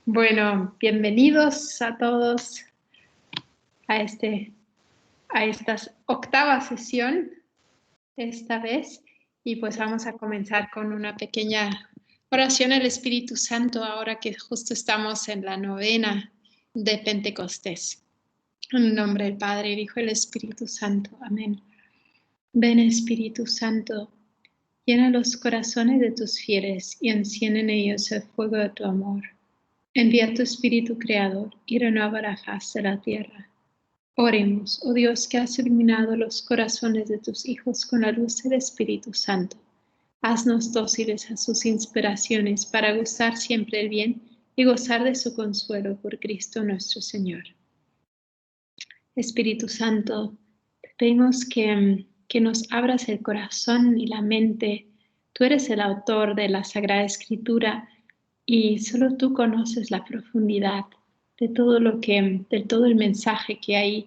Bueno, bienvenidos a todos a, esta octava sesión esta vez. Y pues vamos a comenzar con una pequeña oración al Espíritu Santo ahora que justo estamos en la novena de Pentecostés. En el nombre del Padre, el Hijo y el Espíritu Santo. Amén. Ven, Espíritu Santo, llena los corazones de tus fieles y enciende en ellos el fuego de tu amor. Envía tu Espíritu Creador y renueva la faz de la tierra. Oremos, oh Dios, que has iluminado los corazones de tus hijos con la luz del Espíritu Santo. Haznos dóciles a sus inspiraciones para gustar siempre el bien y gozar de su consuelo por Cristo nuestro Señor. Espíritu Santo, te pedimos que nos abras el corazón y la mente. Tú eres el autor de la Sagrada Escritura y solo tú conoces la profundidad de todo el mensaje que ahí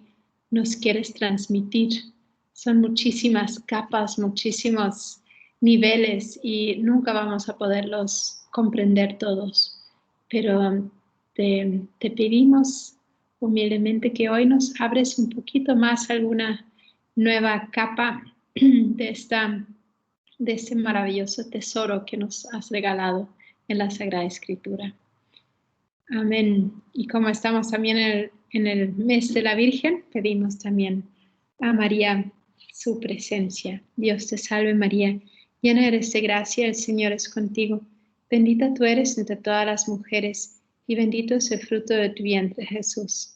nos quieres transmitir. Son muchísimas capas, muchísimos niveles y nunca vamos a poderlos comprender todos. Pero te pedimos humildemente que hoy nos abres un poquito más alguna nueva capa de este maravilloso tesoro que nos has regalado en la Sagrada Escritura. Amén. Y como estamos también en el mes de la Virgen, pedimos también a María su presencia. Dios te salve María, llena eres de gracia, el Señor es contigo. Bendita tú eres entre todas las mujeres y bendito es el fruto de tu vientre, Jesús.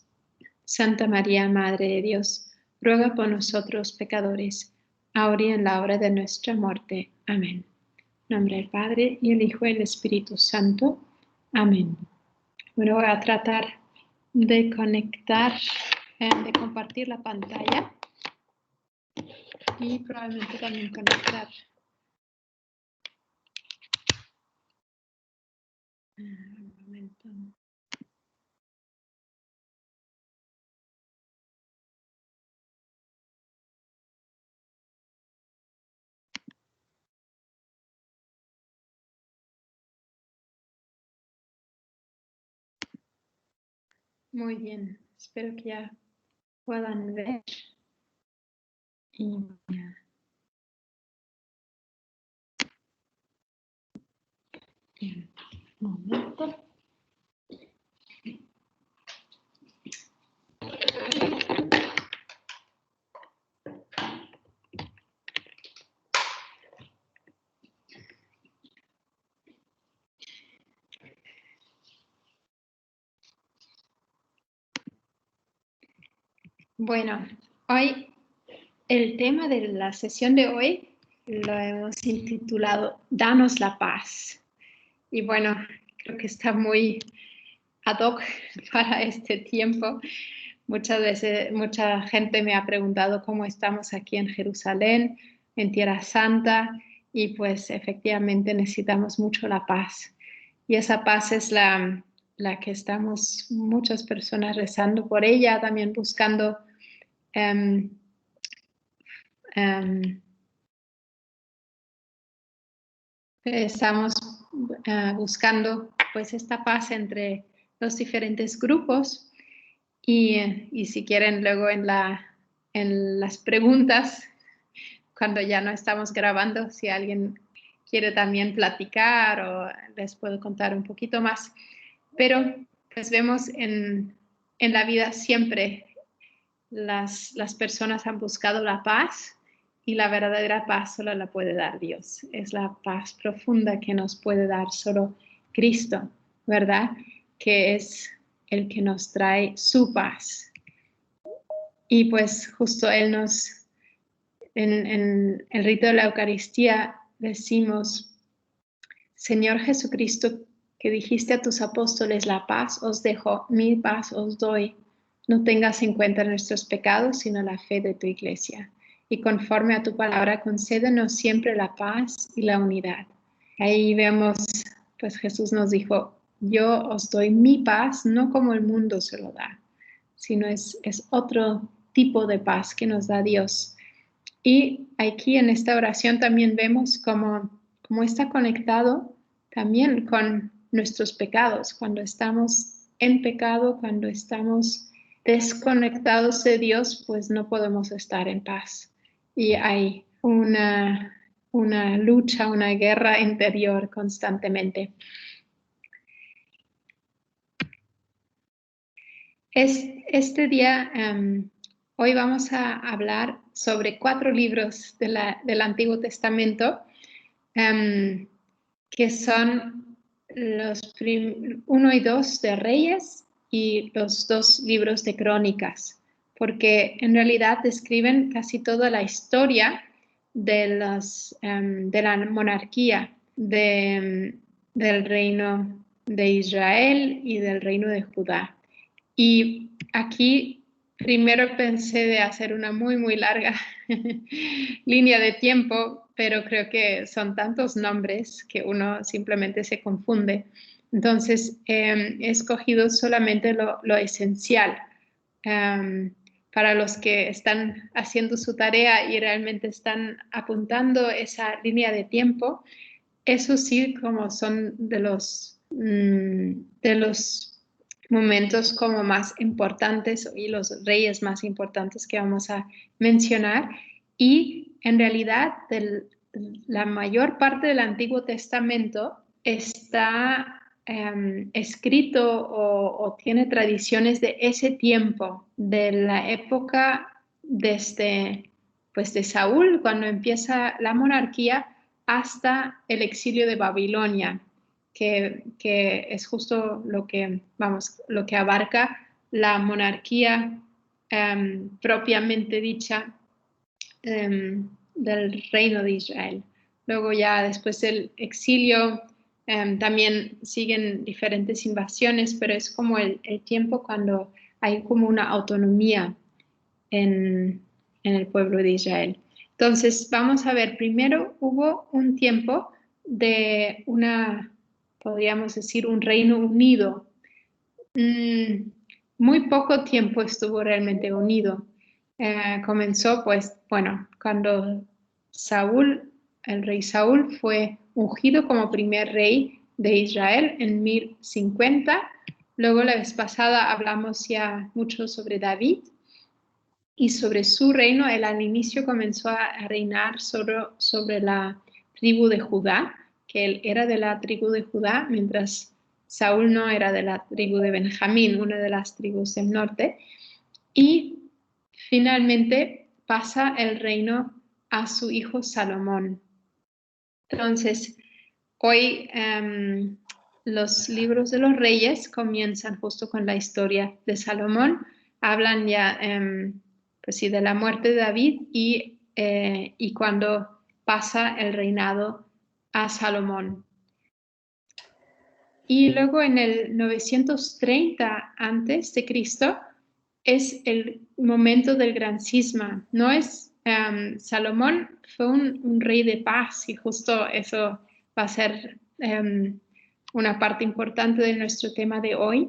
Santa María, Madre de Dios, ruega por nosotros pecadores, ahora y en la hora de nuestra muerte. Amén. En nombre del Padre, y el Hijo, y el Espíritu Santo. Amén. Bueno, voy a tratar de conectar, de compartir la pantalla y probablemente también conectar. Un momento. Muy bien, espero que ya puedan ver. Y un momento. Bueno, hoy el tema de la sesión de hoy lo hemos intitulado Danos la paz. Y bueno, creo que está muy ad hoc para este tiempo. Muchas veces, mucha gente me ha preguntado cómo estamos aquí en Jerusalén, en Tierra Santa, y pues efectivamente necesitamos mucho la paz. Y esa paz es la que estamos muchas personas rezando por ella, también buscando estamos buscando pues esta paz entre los diferentes grupos y si quieren luego en las preguntas, cuando ya no estamos grabando, si alguien quiere también platicar o les puedo contar un poquito más. Pero pues vemos en la vida siempre las personas han buscado la paz y la verdadera paz solo la puede dar Dios. Es la paz profunda que nos puede dar solo Cristo, ¿verdad? Que es el que nos trae su paz. Y pues justo Él en el rito de la Eucaristía decimos, Señor Jesucristo, que dijiste a tus apóstoles, la paz os dejo, mi paz os doy. No tengas en cuenta nuestros pecados, sino la fe de tu iglesia. Y conforme a tu palabra, concédenos siempre la paz y la unidad. Ahí vemos, pues Jesús nos dijo, yo os doy mi paz, no como el mundo se lo da, sino es otro tipo de paz que nos da Dios. Y aquí en esta oración también vemos cómo está conectado también con nuestros pecados. Cuando estamos en pecado, cuando estamos desconectados de Dios, pues no podemos estar en paz. Y hay una lucha, una guerra interior constantemente. Este día, hoy vamos a hablar sobre 4 libros del Antiguo Testamento, que son los 1 y 2 de Reyes y los 2 libros de Crónicas, porque en realidad describen casi toda la historia de la monarquía del reino de Israel y del reino de Judá. Y aquí primero pensé de hacer una muy, muy larga línea de tiempo, pero creo que son tantos nombres que uno simplemente se confunde. Entonces, he escogido solamente lo esencial. Para los que están haciendo su tarea y realmente están apuntando esa línea de tiempo, eso sí, como son de los momentos como más importantes y los reyes más importantes que vamos a mencionar. Y en realidad la mayor parte del Antiguo Testamento está escrito o tiene tradiciones de ese tiempo, de la época desde pues de Saúl, cuando empieza la monarquía, hasta el exilio de Babilonia, que es justo lo que abarca la monarquía propiamente dicha del reino de Israel. Luego ya después del exilio también siguen diferentes invasiones, pero es como el tiempo cuando hay como una autonomía en el pueblo de Israel. Entonces, vamos a ver, primero hubo un tiempo de podríamos decir, un reino unido. Muy poco tiempo estuvo realmente unido. Comenzó, pues, bueno, cuando el rey Saúl fue ungido como primer rey de Israel en 1050. Luego la vez pasada hablamos ya mucho sobre David y sobre su reino. Él al inicio comenzó a reinar sobre la tribu de Judá, que él era de la tribu de Judá, mientras Saúl no era de la tribu de Benjamín, una de las tribus del norte. Y finalmente pasa el reino a su hijo Salomón. Entonces, hoy los libros de los reyes comienzan justo con la historia de Salomón. Hablan ya pues sí, de la muerte de David y cuando pasa el reinado a Salomón. Y luego en el 930 antes de Cristo es el momento del gran cisma. No es Salomón fue un rey de paz y justo eso va a ser una parte importante de nuestro tema de hoy.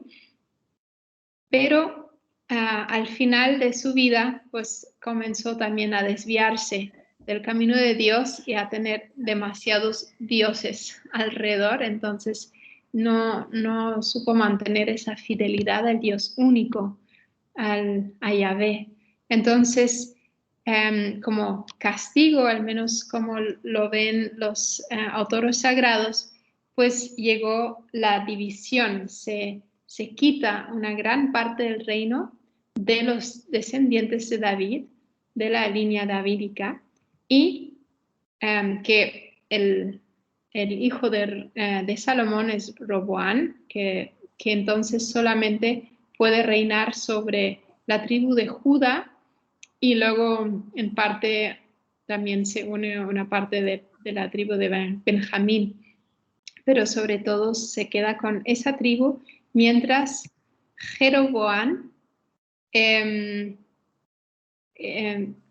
Pero al final de su vida, pues comenzó también a desviarse del camino de Dios y a tener demasiados dioses alrededor. Entonces no supo mantener esa fidelidad al Dios único, a Yahvé. Entonces, como castigo, al menos como lo ven los autores sagrados, pues llegó la división, se quita una gran parte del reino de los descendientes de David, de la línea davídica, y que el hijo de Salomón es Roboán, que entonces solamente puede reinar sobre la tribu de Judá y luego en parte también se une una parte de la tribu de Benjamín, pero sobre todo se queda con esa tribu mientras Jeroboam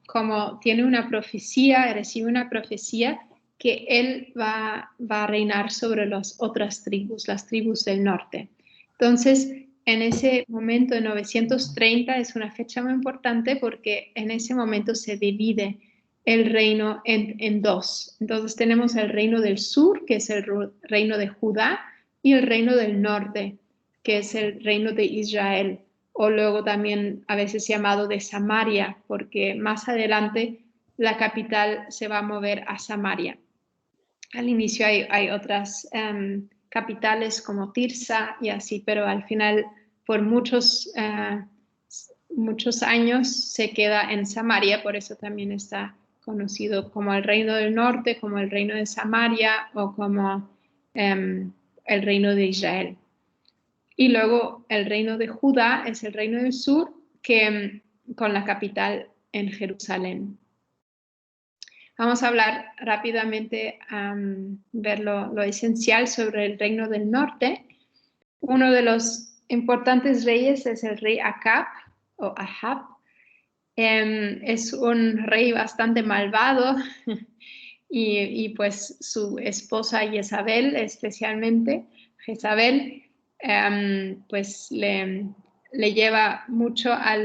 como tiene una profecía, recibe una profecía que él va a reinar sobre las otras tribus, las tribus del norte. Entonces, en ese momento de 930 es una fecha muy importante porque en ese momento se divide el reino en dos. Entonces tenemos el reino del sur, que es el reino de Judá, y el reino del norte, que es el reino de Israel, o luego también a veces llamado de Samaria, porque más adelante la capital se va a mover a Samaria. Al inicio hay otras capitales como Tirsa y así, pero al final por muchos años se queda en Samaria, por eso también está conocido como el reino del norte, como el reino de Samaria o como el reino de Israel. Y luego el reino de Judá es el reino del sur, que con la capital en Jerusalén. Vamos a hablar rápidamente, ver lo esencial sobre el reino del norte. Uno de los importantes reyes es el rey Acab o Ahab. Es un rey bastante malvado y pues su esposa Jezabel, especialmente Jezabel, pues le lleva mucho a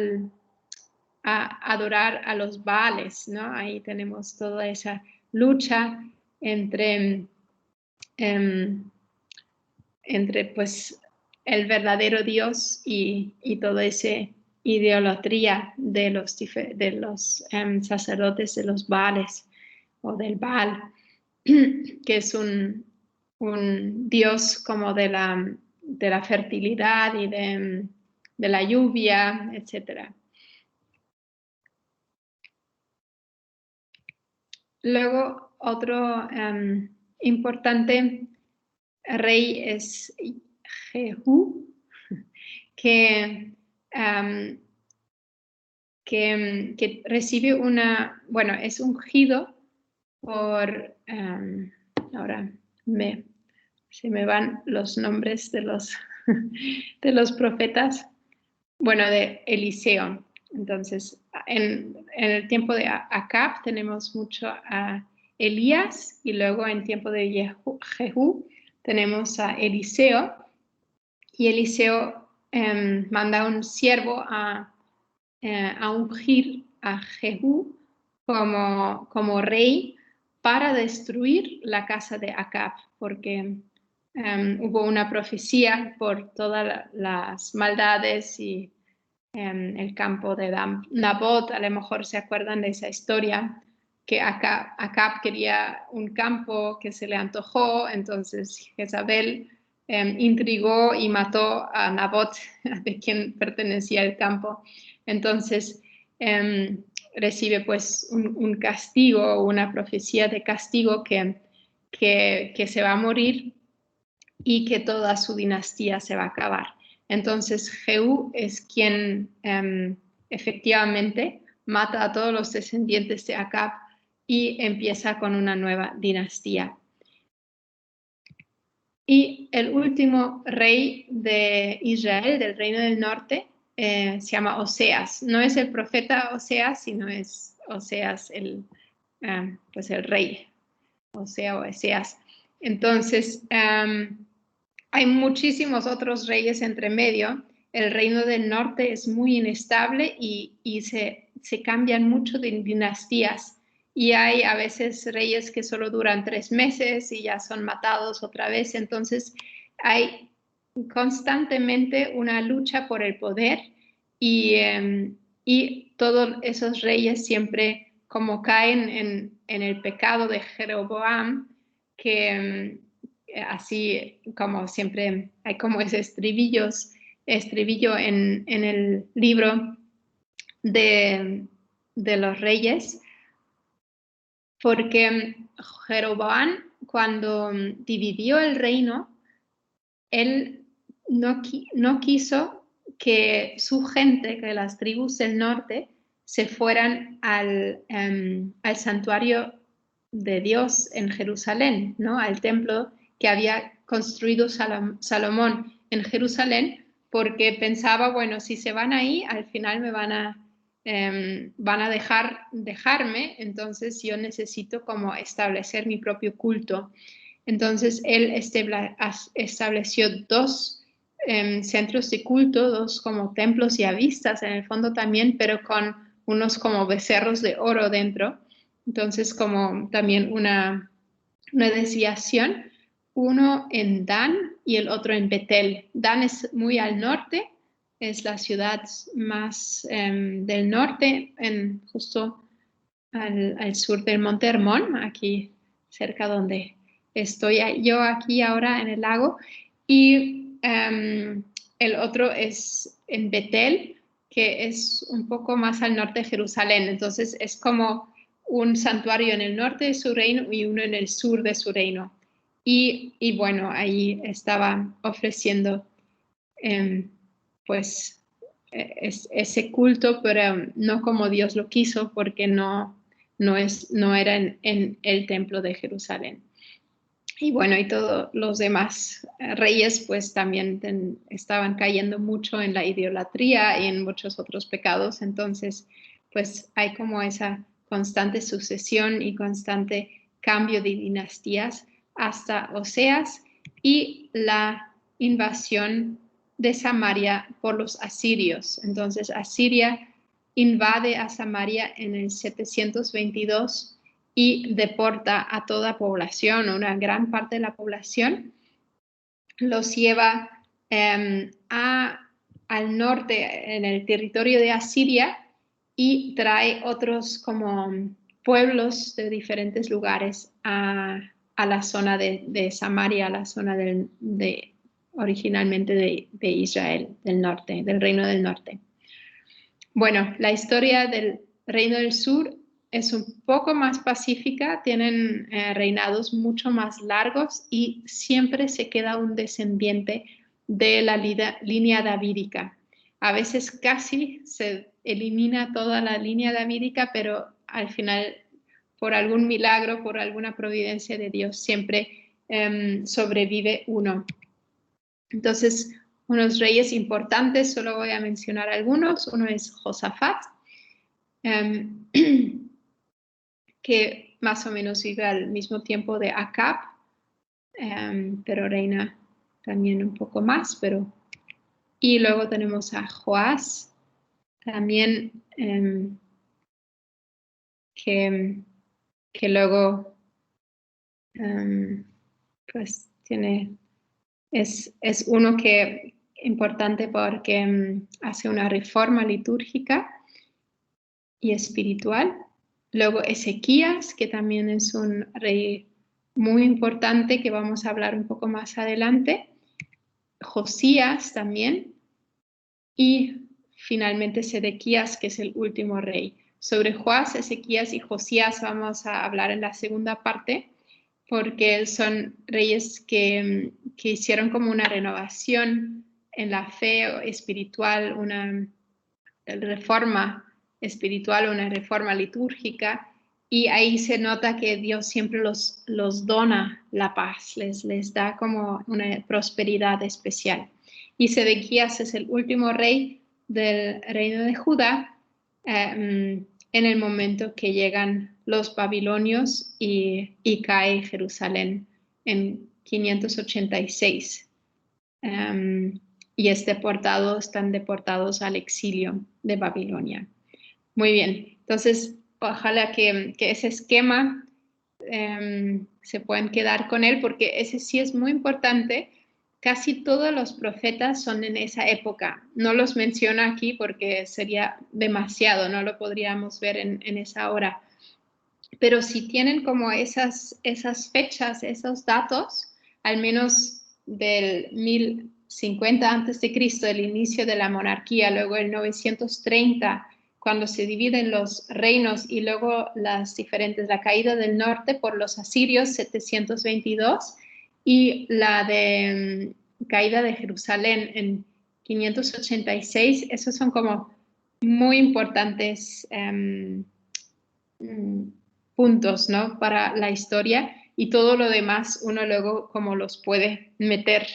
adorar a los Baales, ¿no? Ahí tenemos toda esa lucha entre pues el verdadero Dios y toda esa idolatría de los sacerdotes de los Baales o del Baal, que es un dios como de la fertilidad y de la lluvia, etc. Luego, otro importante rey es Jehú, que recibe es ungido por, ahora se me van los nombres de los profetas, de Eliseo. Entonces, en el tiempo de Acab tenemos mucho a Elías y luego en tiempo de Jehú tenemos a Eliseo y Eliseo manda un siervo a ungir a Jehú como rey para destruir la casa de Acab, porque hubo una profecía por todas las maldades y el campo de Nabot. A lo mejor se acuerdan de esa historia, que Acab quería un campo que se le antojó, entonces Jezabel intrigó y mató a Nabot, de quien pertenecía el campo. Entonces recibe pues un castigo, una profecía de castigo que se va a morir y que toda su dinastía se va a acabar. Entonces Jehú es quien efectivamente mata a todos los descendientes de Acab y empieza con una nueva dinastía. Y el último rey de Israel, del reino del norte, se llama Oseas. No es el profeta Oseas, sino es Oseas pues el rey, Oseas. Entonces, hay muchísimos otros reyes entre medio. El reino del norte es muy inestable y se cambian mucho de dinastías. Y hay a veces reyes que solo duran 3 meses y ya son matados otra vez. Entonces hay constantemente una lucha por el poder y todos esos reyes siempre como caen en el pecado de Jeroboam, que así como siempre hay como ese estribillo en el libro de los reyes, porque Jeroboam, cuando dividió el reino, él no quiso que su gente, que las tribus del norte, se fueran al santuario de Dios en Jerusalén, ¿no? Al templo que había construido Salomón en Jerusalén, porque pensaba, bueno, si se van ahí, al final me van a dejarme, entonces yo necesito como establecer mi propio culto. Entonces él estableció 2 centros de culto, 2 como templos y vistas en el fondo también, pero con unos como becerros de oro dentro. Entonces como también una desviación, uno en Dan y el otro en Betel. Dan es muy al norte, es la ciudad más del norte, justo al sur del Monte Hermón, aquí cerca donde estoy yo aquí ahora en el lago. Y el otro es en Betel, que es un poco más al norte de Jerusalén. Entonces es como un santuario en el norte de su reino y uno en el sur de su reino. Y bueno, ahí estaba ofreciendo pues ese culto, pero no como Dios lo quiso, porque no era en el templo de Jerusalén. Y bueno, y todos los demás reyes pues también estaban cayendo mucho en la idolatría y en muchos otros pecados. Entonces, pues hay como esa constante sucesión y constante cambio de dinastías hasta Oseas y la invasión de Samaria por los asirios. Entonces, Asiria invade a Samaria en el 722 y deporta a toda población, una gran parte de la población, los lleva al norte, en el territorio de Asiria, y trae otros como pueblos de diferentes lugares a la zona de Samaria, a la zona originalmente de Israel, del norte, del reino del norte. Bueno, la historia del Reino del Sur es un poco más pacífica, tienen reinados mucho más largos y siempre se queda un descendiente de la línea davídica. A veces casi se elimina toda la línea davídica, pero al final, por algún milagro, por alguna providencia de Dios, siempre sobrevive uno. Entonces, unos reyes importantes, solo voy a mencionar algunos. Uno es Josafat, que más o menos vive al mismo tiempo de Acab, pero reina también un poco más. Y luego tenemos a Joás, también que luego pues es uno que importante porque hace una reforma litúrgica y espiritual. Luego Ezequías, que también es un rey muy importante que vamos a hablar un poco más adelante. Josías también. Y finalmente Sedequías, que es el último rey. Sobre Joás, Ezequías y Josías vamos a hablar en la segunda parte, porque son reyes que hicieron como una renovación en la fe espiritual, una reforma espiritual, una reforma litúrgica, y ahí se nota que Dios siempre los dona la paz, les da como una prosperidad especial. Y Sedequías es el último rey del reino de Judá en el momento que llegan los babilonios y cae Jerusalén en 586. Y están deportados al exilio de Babilonia. Muy bien, entonces ojalá que ese esquema se puedan quedar con él, porque ese sí es muy importante. Casi todos los profetas son en esa época. No los menciono aquí porque sería demasiado, no lo podríamos ver en esa hora. Pero si tienen como esas fechas, esos datos, al menos del 1050 a.C., el inicio de la monarquía, luego el 930, cuando se dividen los reinos, y luego la caída del norte por los asirios, 722, y la caída de Jerusalén en 586, esos son como muy importantes puntos, ¿no? Para la historia, y todo lo demás uno luego como los puede meter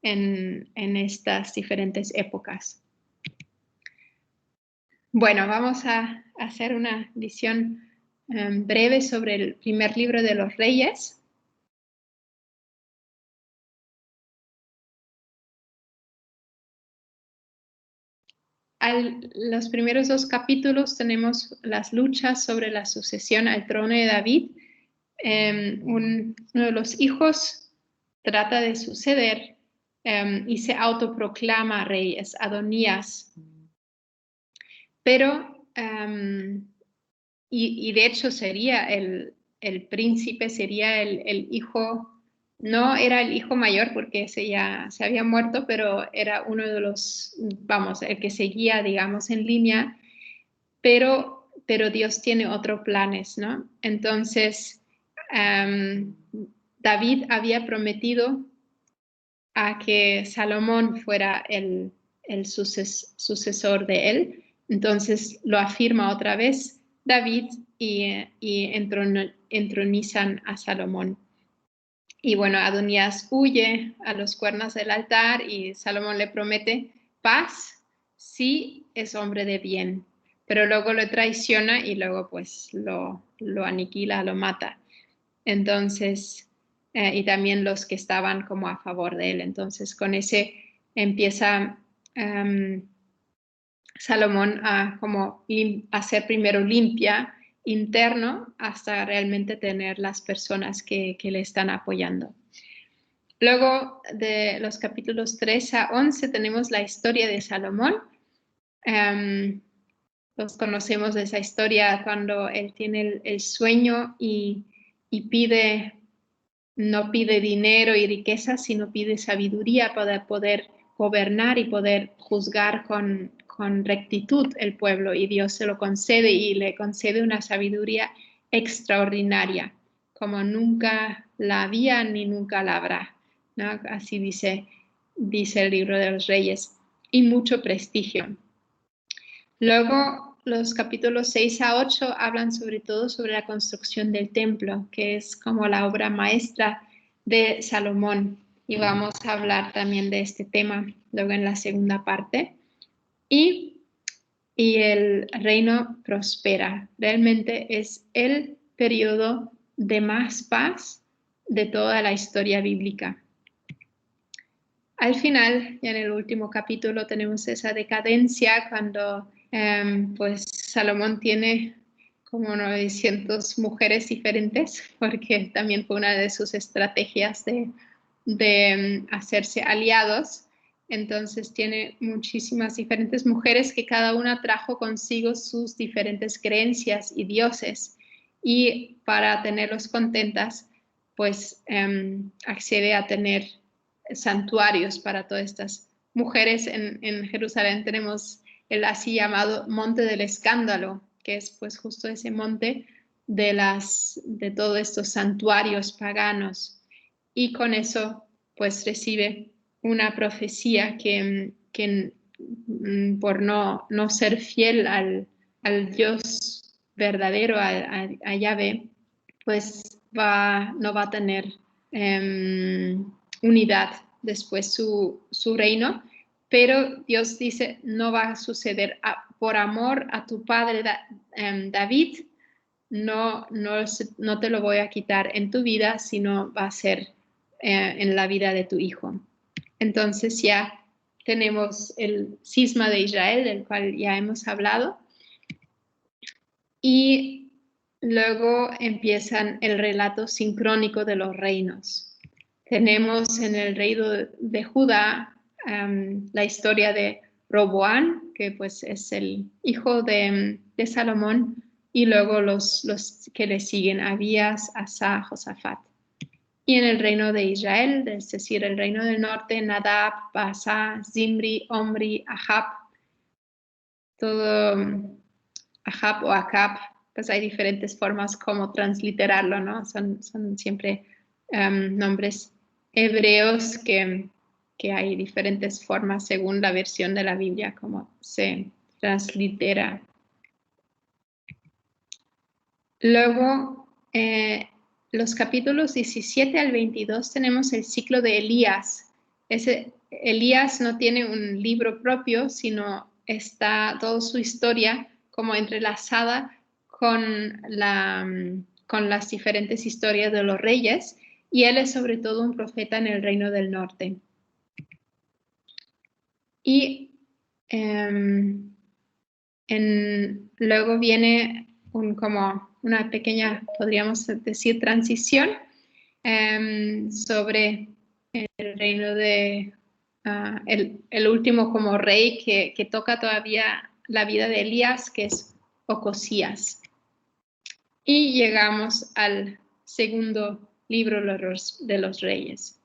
en estas diferentes épocas. Bueno, vamos a hacer una visión breve sobre el primer libro de los Reyes. Los primeros 2 capítulos tenemos las luchas sobre la sucesión al trono de David. Uno de los hijos trata de suceder y se autoproclama rey, es Adonías. Pero, y de hecho sería el príncipe, sería el hijo, no era el hijo mayor porque ese ya se había muerto, pero era uno de los, vamos, el que seguía, digamos, en línea, pero Dios tiene otros planes, ¿no? Entonces, David había prometido a que Salomón fuera el sucesor de él. Entonces lo afirma otra vez David y entronizan a Salomón. Y bueno, Adonías huye a los cuernos del altar y Salomón le promete paz si es hombre de bien, pero luego lo traiciona y luego pues lo aniquila, lo mata. Entonces, y también los que estaban como a favor de él. Entonces, con ese empieza Salomón a como hacer primero limpia interno hasta realmente tener las personas que le están apoyando. Luego de los capítulos 3 a 11 tenemos la historia de Salomón. Los conocemos de esa historia cuando él tiene el sueño y pide, no pide dinero y riqueza, sino pide sabiduría para poder gobernar y poder juzgar con rectitud el pueblo. Y Dios se lo concede y le concede una sabiduría extraordinaria, como nunca la había ni nunca la habrá, ¿no? Así dice el libro de los Reyes, y mucho prestigio. Luego, los capítulos 6 a 8 hablan sobre todo sobre la construcción del templo, que es como la obra maestra de Salomón. Y vamos a hablar también de este tema luego en la segunda parte. Y el reino prospera. Realmente es el periodo de más paz de toda la historia bíblica. Al final, ya en el último capítulo, tenemos esa decadencia cuando pues Salomón tiene como 900 mujeres diferentes, porque también fue una de sus estrategias de hacerse aliados. Entonces tiene muchísimas diferentes mujeres que cada una trajo consigo sus diferentes creencias y dioses. Y para tenerlos contentas, pues accede a tener santuarios para todas estas mujeres. En Jerusalén tenemos el así llamado Monte del Escándalo, que es pues justo ese monte de todos estos santuarios paganos. Y con eso pues recibe una profecía que por no ser fiel al Dios verdadero, a Yahvé, pues no va a tener unidad después su reino, pero Dios dice, no va a suceder por amor a tu padre David, no te lo voy a quitar en tu vida, sino va a ser en la vida de tu hijo. Entonces ya tenemos el cisma de Israel, del cual ya hemos hablado, y luego empiezan el relato sincrónico de los reinos. Tenemos en el reino de Judá la historia de Roboán, que pues es el hijo de Salomón, y luego los que le siguen, Abías, Asa, Josafat. Y en el reino de Israel, es decir, el reino del norte, Nadab, Baasa, Zimri, Omri, Ahab, todo Ahab o Acab, pues hay diferentes formas como transliterarlo, ¿no? Son siempre nombres hebreos que hay diferentes formas según la versión de la Biblia, como se translitera. Luego, los capítulos 17 al 22 tenemos el ciclo de Elías. Elías no tiene un libro propio, sino está toda su historia como entrelazada con las diferentes historias de los reyes, y él es sobre todo un profeta en el reino del norte. Y luego viene como una pequeña, podríamos decir, transición sobre el reino de el último como rey que toca todavía la vida de Elías, que es Ocosías. Y llegamos al segundo libro de los reyes.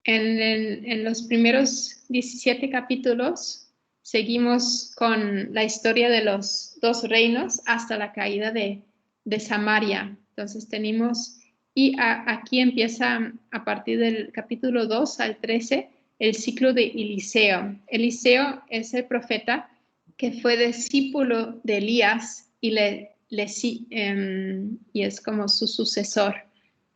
En los primeros 17 capítulos seguimos con la historia de los dos reinos hasta la caída de Samaria. Entonces tenemos, y aquí empieza a partir del capítulo 2 al 13 el ciclo de Eliseo. Eliseo es el profeta que fue discípulo de Elías y y es como su sucesor.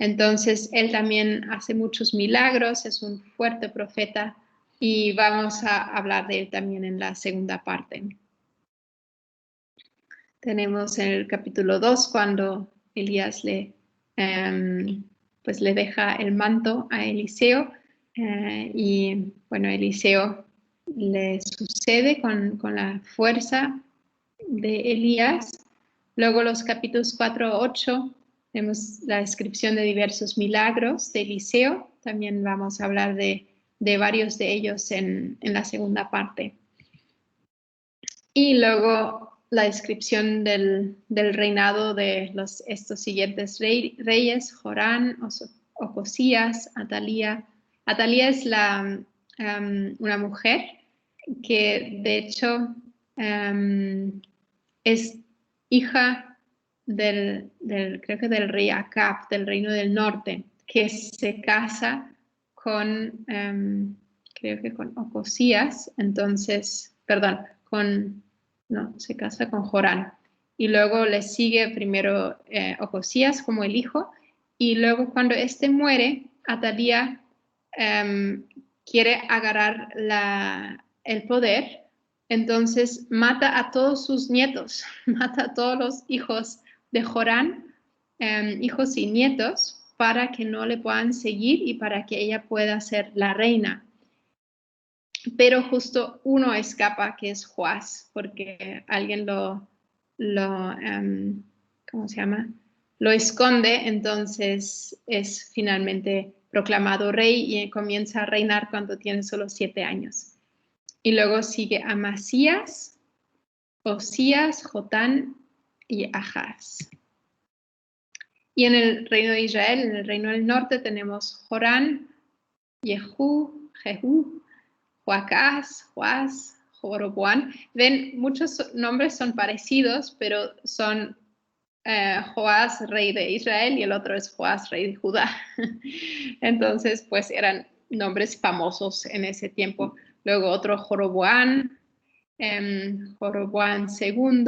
Entonces, él también hace muchos milagros, es un fuerte profeta y vamos a hablar de él también en la segunda parte. Tenemos en el capítulo 2 cuando Elías pues le deja el manto a Eliseo y bueno, Eliseo le sucede con la fuerza de Elías. Luego los capítulos 4 a 8 tenemos la descripción de diversos milagros de Eliseo. También vamos a hablar de varios de ellos en la segunda parte. Y luego la descripción del reinado de estos siguientes reyes, Jorán, Ocosías, Atalía. Atalía es una mujer que de hecho es hija creo que del rey Acab, del reino del norte, que se casa con, creo que con Ocosías, entonces, perdón, se casa con Jorán. Y luego le sigue primero Ocosías como el hijo, y luego cuando éste muere, Atalía quiere agarrar el poder. Entonces mata a todos sus nietos, mata a todos los hijos de Jorán, hijos y nietos, para que no le puedan seguir y para que ella pueda ser la reina. Pero justo uno escapa, que es Joás, porque alguien ¿cómo se llama? Lo esconde, entonces es finalmente proclamado rey y comienza a reinar cuando tiene solo 7 años. Y luego sigue Amasías, Osías, Jotán y Ahaz. Y en el reino de Israel, en el reino del norte, tenemos Jorán, Jehú, Joacás, Joás, Joroboam. Ven, muchos nombres son parecidos, pero son Joás, rey de Israel, y el otro es Joás, rey de Judá. Entonces, pues eran nombres famosos en ese tiempo. Luego otro Joroboam, Joroboam II,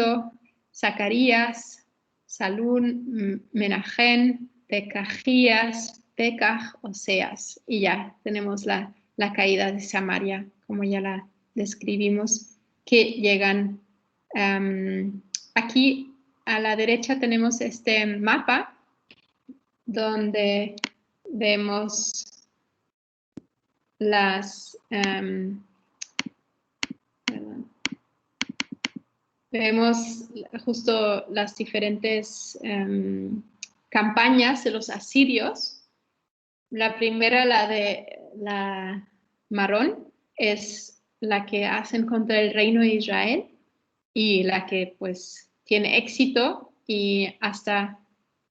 Zacarías, Salún, Menahem, Pekajías, Pekaj, Oseas. Y ya tenemos la caída de Samaria, como ya la describimos, que llegan aquí a la derecha tenemos este mapa donde vemos vemos justo las diferentes campañas de los asirios. La primera, la marrón, es la que hacen contra el reino de Israel y la que pues tiene éxito y hasta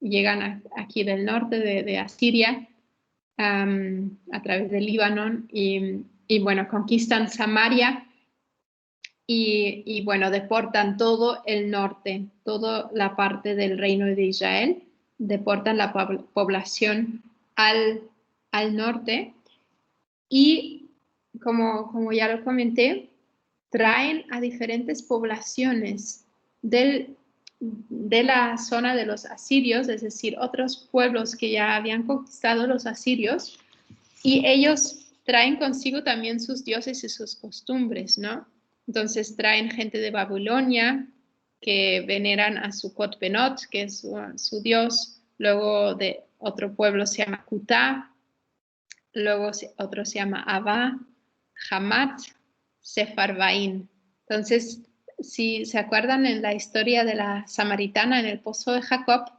llegan aquí del norte de Asiria a través del Líbano y bueno, conquistan Samaria y bueno, deportan todo el norte, toda la parte del reino de Israel, deportan la población al norte y como ya lo comenté, traen a diferentes poblaciones de la zona de los asirios, es decir, otros pueblos que ya habían conquistado los asirios, y ellos traen consigo también sus dioses y sus costumbres, ¿no? Entonces traen gente de Babilonia que veneran a Sucot-Benot, que es su dios, luego de otro pueblo se llama Kutá, luego otro se llama Abba, Hamat, Sefarvaín. Entonces, si se acuerdan en la historia de la samaritana en el pozo de Jacob,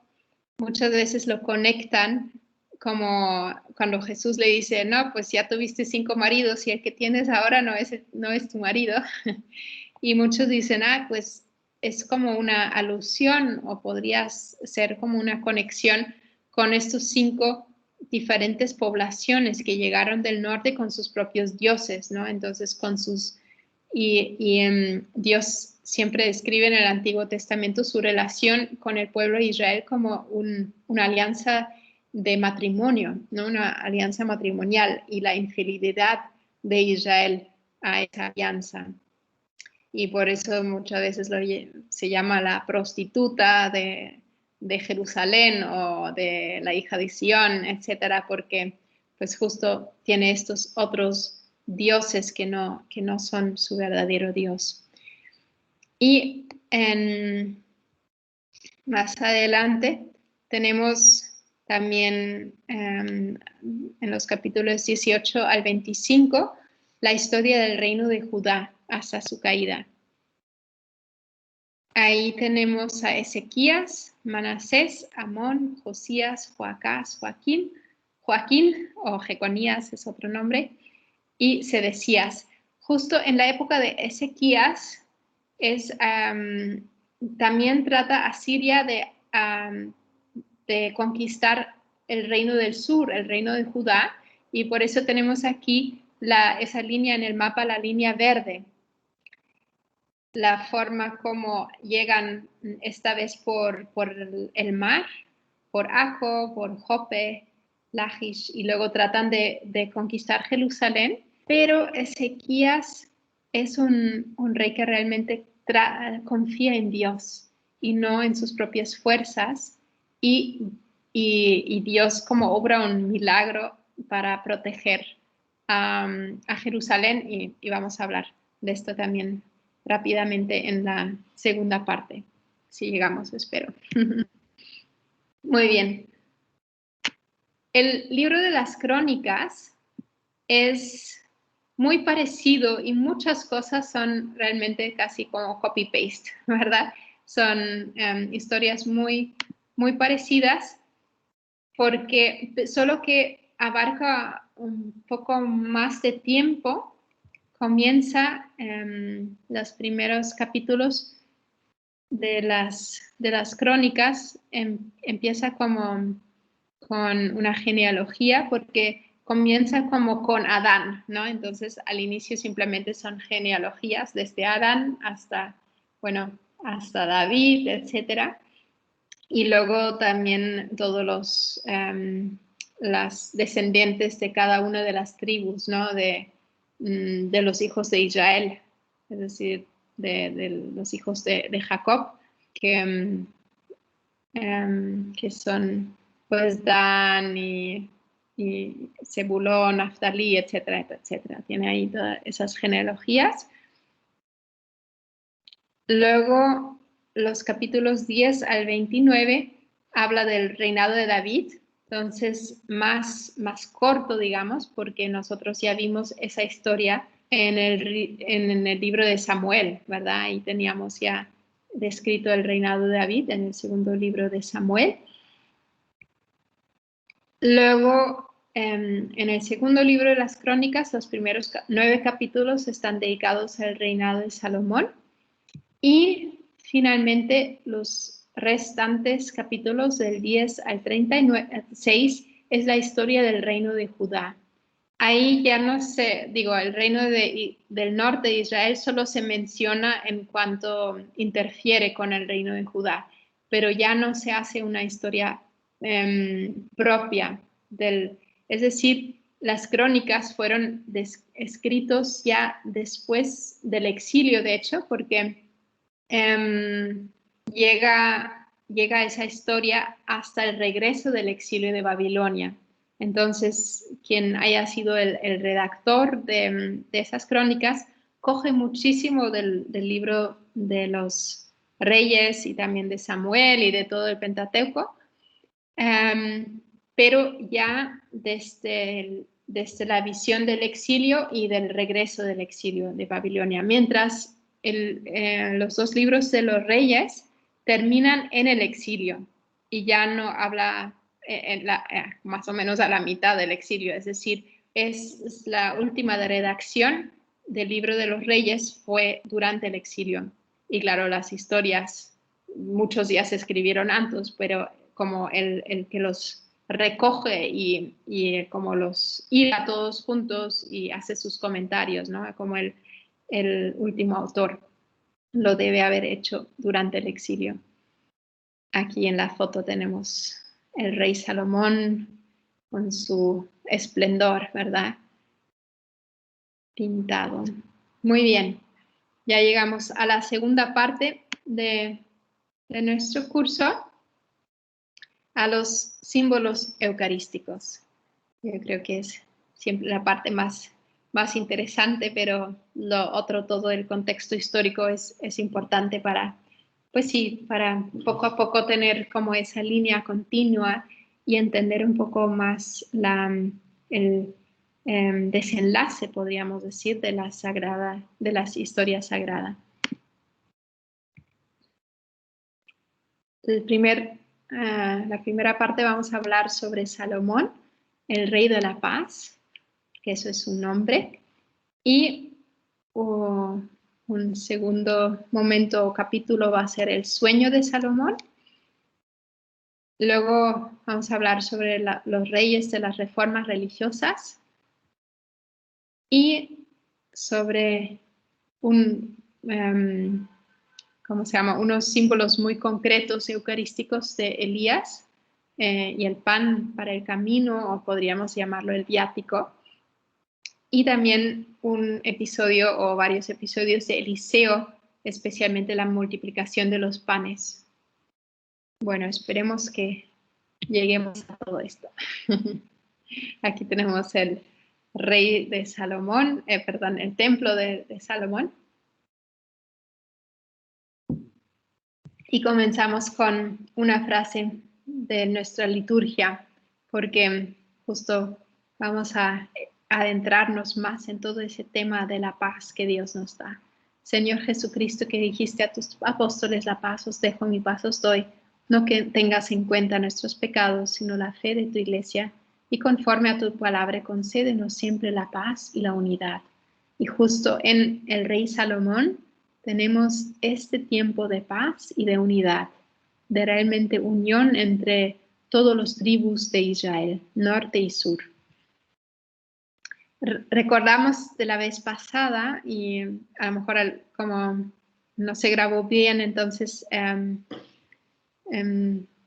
muchas veces lo conectan como cuando Jesús le dice, no, pues ya tuviste 5 maridos y el que tienes ahora no es tu marido. Y muchos dicen, pues es como una alusión o podría ser como una conexión con estos 5 diferentes poblaciones que llegaron del norte con sus propios dioses, ¿no? Entonces, Dios siempre describe en el Antiguo Testamento su relación con el pueblo de Israel como una alianza de matrimonio, ¿no? Una alianza matrimonial y la infidelidad de Israel a esa alianza. Y por eso muchas veces se llama la prostituta de Jerusalén o de la hija de Sión, etcétera, porque pues justo tiene estos otros dioses que no son su verdadero Dios. Y más adelante tenemos también en los capítulos 18 al 25 la historia del reino de Judá hasta su caída. Ahí tenemos a Ezequías, Manasés, Amón, Josías, Joacás, Joaquín o Jeconías es otro nombre, y Sedecías. Justo en la época de Ezequías también trata a Siria de conquistar el reino del sur, el reino de Judá, y por eso tenemos aquí esa línea en el mapa, la línea verde. La forma como llegan esta vez por el mar, por Aco, por Jope, Lachish, y luego tratan de conquistar Jerusalén, pero Ezequías es un rey que realmente confía en Dios y no en sus propias fuerzas, y Dios como obra un milagro para proteger a Jerusalén, y vamos a hablar de esto también rápidamente en la segunda parte, si llegamos, espero. Muy bien. El libro de las Crónicas es muy parecido y muchas cosas son realmente casi como copy-paste, ¿verdad? Son historias muy, muy parecidas, porque solo que abarca un poco más de tiempo. Comienza los primeros capítulos de las crónicas, empieza como con una genealogía, porque comienza como con Adán, ¿no? Entonces al inicio simplemente son genealogías desde Adán hasta David, etcétera. Y luego también todos las descendientes de cada una de las tribus, ¿no? De los hijos de Israel, es decir, de los hijos de Jacob, que son pues Dan y Zebulón, Naftalí, etcétera, etcétera. Tiene ahí todas esas genealogías. Luego, los capítulos 10 al 29 habla del reinado de David, entonces más corto, digamos, porque nosotros ya vimos esa historia en el libro de Samuel, ¿verdad? Ahí teníamos ya descrito el reinado de David en el segundo libro de Samuel. Luego, en el segundo libro de las Crónicas, los primeros 9 capítulos están dedicados al reinado de Salomón. Y finalmente, los restantes capítulos del 10 al 36 es la historia del reino de Judá. Ahí ya no se, el reino del norte de Israel solo se menciona en cuanto interfiere con el reino de Judá, pero ya no se hace una historia propia es decir, las crónicas fueron escritos ya después del exilio, de hecho, porque llega esa historia hasta el regreso del exilio de Babilonia. Entonces, quien haya sido el redactor de esas crónicas coge muchísimo del libro de los reyes y también de Samuel y de todo el Pentateuco, pero ya desde la visión del exilio y del regreso del exilio de Babilonia, mientras los 2 libros de los reyes terminan en el exilio y ya no habla más o menos a la mitad del exilio, es decir, es la última redacción del Libro de los Reyes fue durante el exilio. Y claro, las historias, muchos ya se escribieron antes, pero como el que los recoge y como los hila todos juntos y hace sus comentarios, ¿no? Como el último autor lo debe haber hecho durante el exilio. Aquí en la foto tenemos el rey Salomón con su esplendor, ¿verdad? Pintado. Muy bien. Ya llegamos a la segunda parte de nuestro curso, a los símbolos eucarísticos. Yo creo que es siempre la parte más interesante, pero lo otro, todo el contexto histórico es importante para, pues sí, para poco a poco tener como esa línea continua y entender un poco más el desenlace, podríamos decir, de las historias sagradas. La primera parte vamos a hablar sobre Salomón, el rey de la paz, que eso es su nombre, y un segundo momento o capítulo va a ser el sueño de Salomón. Luego vamos a hablar sobre los reyes de las reformas religiosas y sobre unos símbolos muy concretos eucarísticos de Elías y el pan para el camino, o podríamos llamarlo el viático. Y también un episodio o varios episodios de Eliseo, especialmente la multiplicación de los panes. Bueno, esperemos que lleguemos a todo esto. Aquí tenemos el rey de Salomón, el templo de Salomón. Y comenzamos con una frase de nuestra liturgia, porque justo vamos a adentrarnos más en todo ese tema de la paz que Dios nos da. Señor Jesucristo, que dijiste a tus apóstoles, la paz os dejo, mi paz os doy, no que tengas en cuenta nuestros pecados, sino la fe de tu iglesia, y conforme a tu palabra concédenos siempre la paz y la unidad. Y justo en el rey Salomón tenemos este tiempo de paz y de unidad, de realmente unión entre todos los tribus de Israel, norte y sur. Recordamos de la vez pasada, y a lo mejor como no se grabó bien, entonces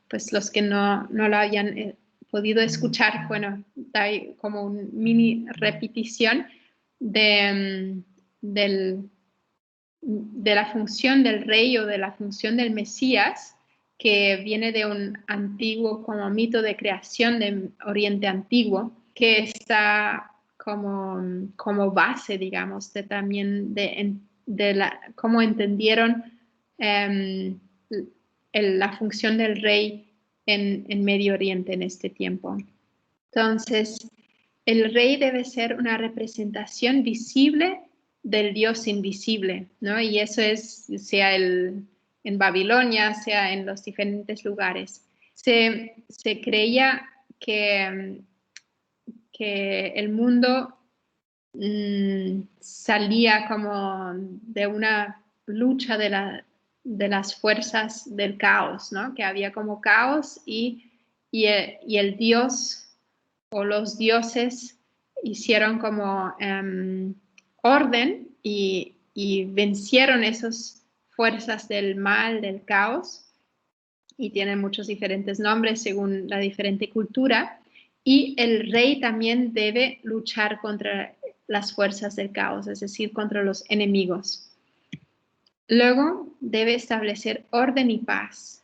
pues los que no lo hayan podido escuchar, bueno, hay como una mini repetición de la función del rey o de la función del Mesías, que viene de un antiguo como mito de creación de Oriente Antiguo, que está como base, digamos, de cómo entendieron la función del rey en Medio Oriente en este tiempo. Entonces, el rey debe ser una representación visible del Dios invisible, ¿no? Y eso sea en Babilonia, sea en los diferentes lugares. Se creía que el mundo salía como de una lucha de las fuerzas del caos, ¿no? Que había como caos y el Dios o los dioses hicieron como orden y vencieron esas fuerzas del mal, del caos, y tienen muchos diferentes nombres según la diferente cultura. Y el rey también debe luchar contra las fuerzas del caos, es decir, contra los enemigos. Luego debe establecer orden y paz.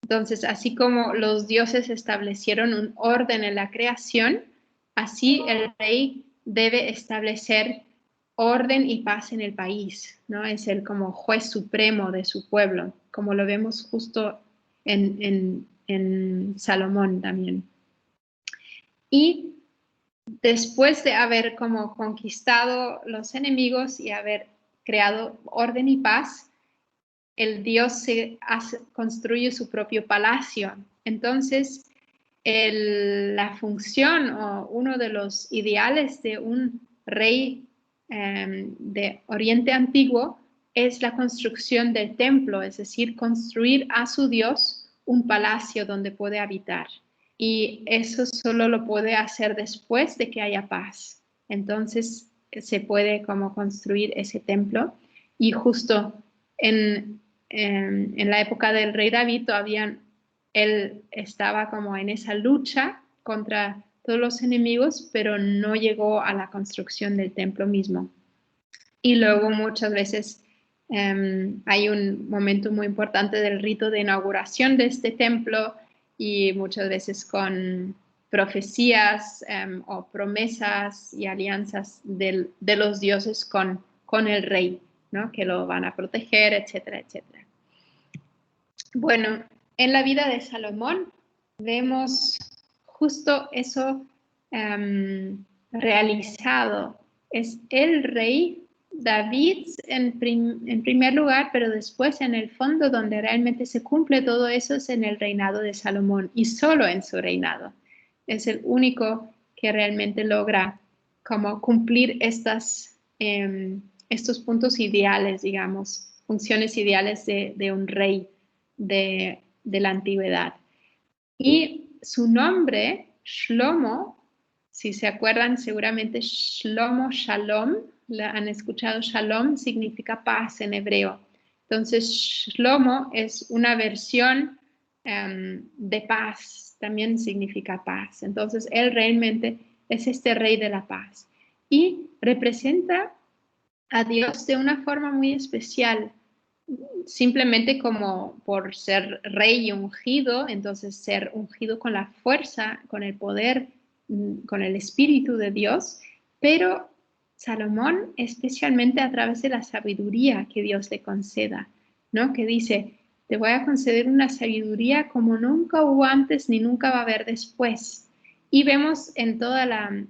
Entonces, así como los dioses establecieron un orden en la creación, así el rey debe establecer orden y paz en el país, ¿no? Es el como juez supremo de su pueblo, como lo vemos justo en Salomón también. Y después de haber como conquistado los enemigos y haber creado orden y paz, el Dios construye su propio palacio. Entonces, la función o uno de los ideales de un rey de Oriente Antiguo es la construcción del templo, es decir, construir a su Dios un palacio donde puede habitar. Y eso solo lo puede hacer después de que haya paz. Entonces se puede como construir ese templo. Y justo en la época del rey David todavía él estaba como en esa lucha contra todos los enemigos, pero no llegó a la construcción del templo mismo. Y luego muchas veces hay un momento muy importante del rito de inauguración de este templo y muchas veces con profecías o promesas y alianzas de los dioses con el rey, ¿no? Que lo van a proteger, etcétera, etcétera. Bueno, en la vida de Salomón vemos justo eso realizado. Es el rey David en primer lugar, pero después en el fondo donde realmente se cumple todo eso es en el reinado de Salomón y solo en su reinado. Es el único que realmente logra como cumplir estos puntos ideales, digamos, funciones ideales de un rey de la antigüedad. Y su nombre, Shlomo, si se acuerdan seguramente Shlomo, Shalom, han escuchado Shalom, significa paz en hebreo. Entonces Shlomo es una versión de paz, también significa paz. Entonces él realmente es este rey de la paz y representa a Dios de una forma muy especial, simplemente como por ser rey y ungido, entonces ser ungido con la fuerza, con el poder, con el espíritu de Dios, pero Salomón especialmente a través de la sabiduría que Dios le conceda, ¿no? Que dice, te voy a conceder una sabiduría como nunca hubo antes ni nunca va a haber después. Y vemos en toda la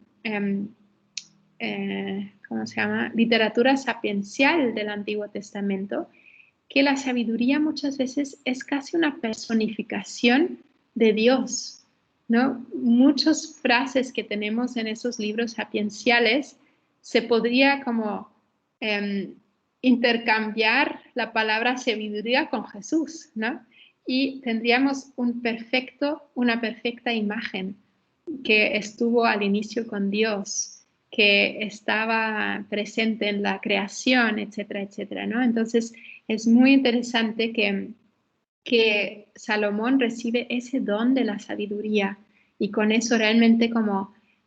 ¿cómo se llama? Literatura sapiencial del Antiguo Testamento, que la sabiduría muchas veces es casi una personificación de Dios, ¿no? Muchas frases que tenemos en esos libros sapienciales se podría como intercambiar la palabra sabiduría con Jesús, ¿no? Y tendríamos una perfecta imagen que estuvo al inicio con Dios, que estaba presente en la creación, etcétera, etcétera, ¿no? Entonces, es muy interesante que Salomón recibe ese don de la sabiduría y con eso realmente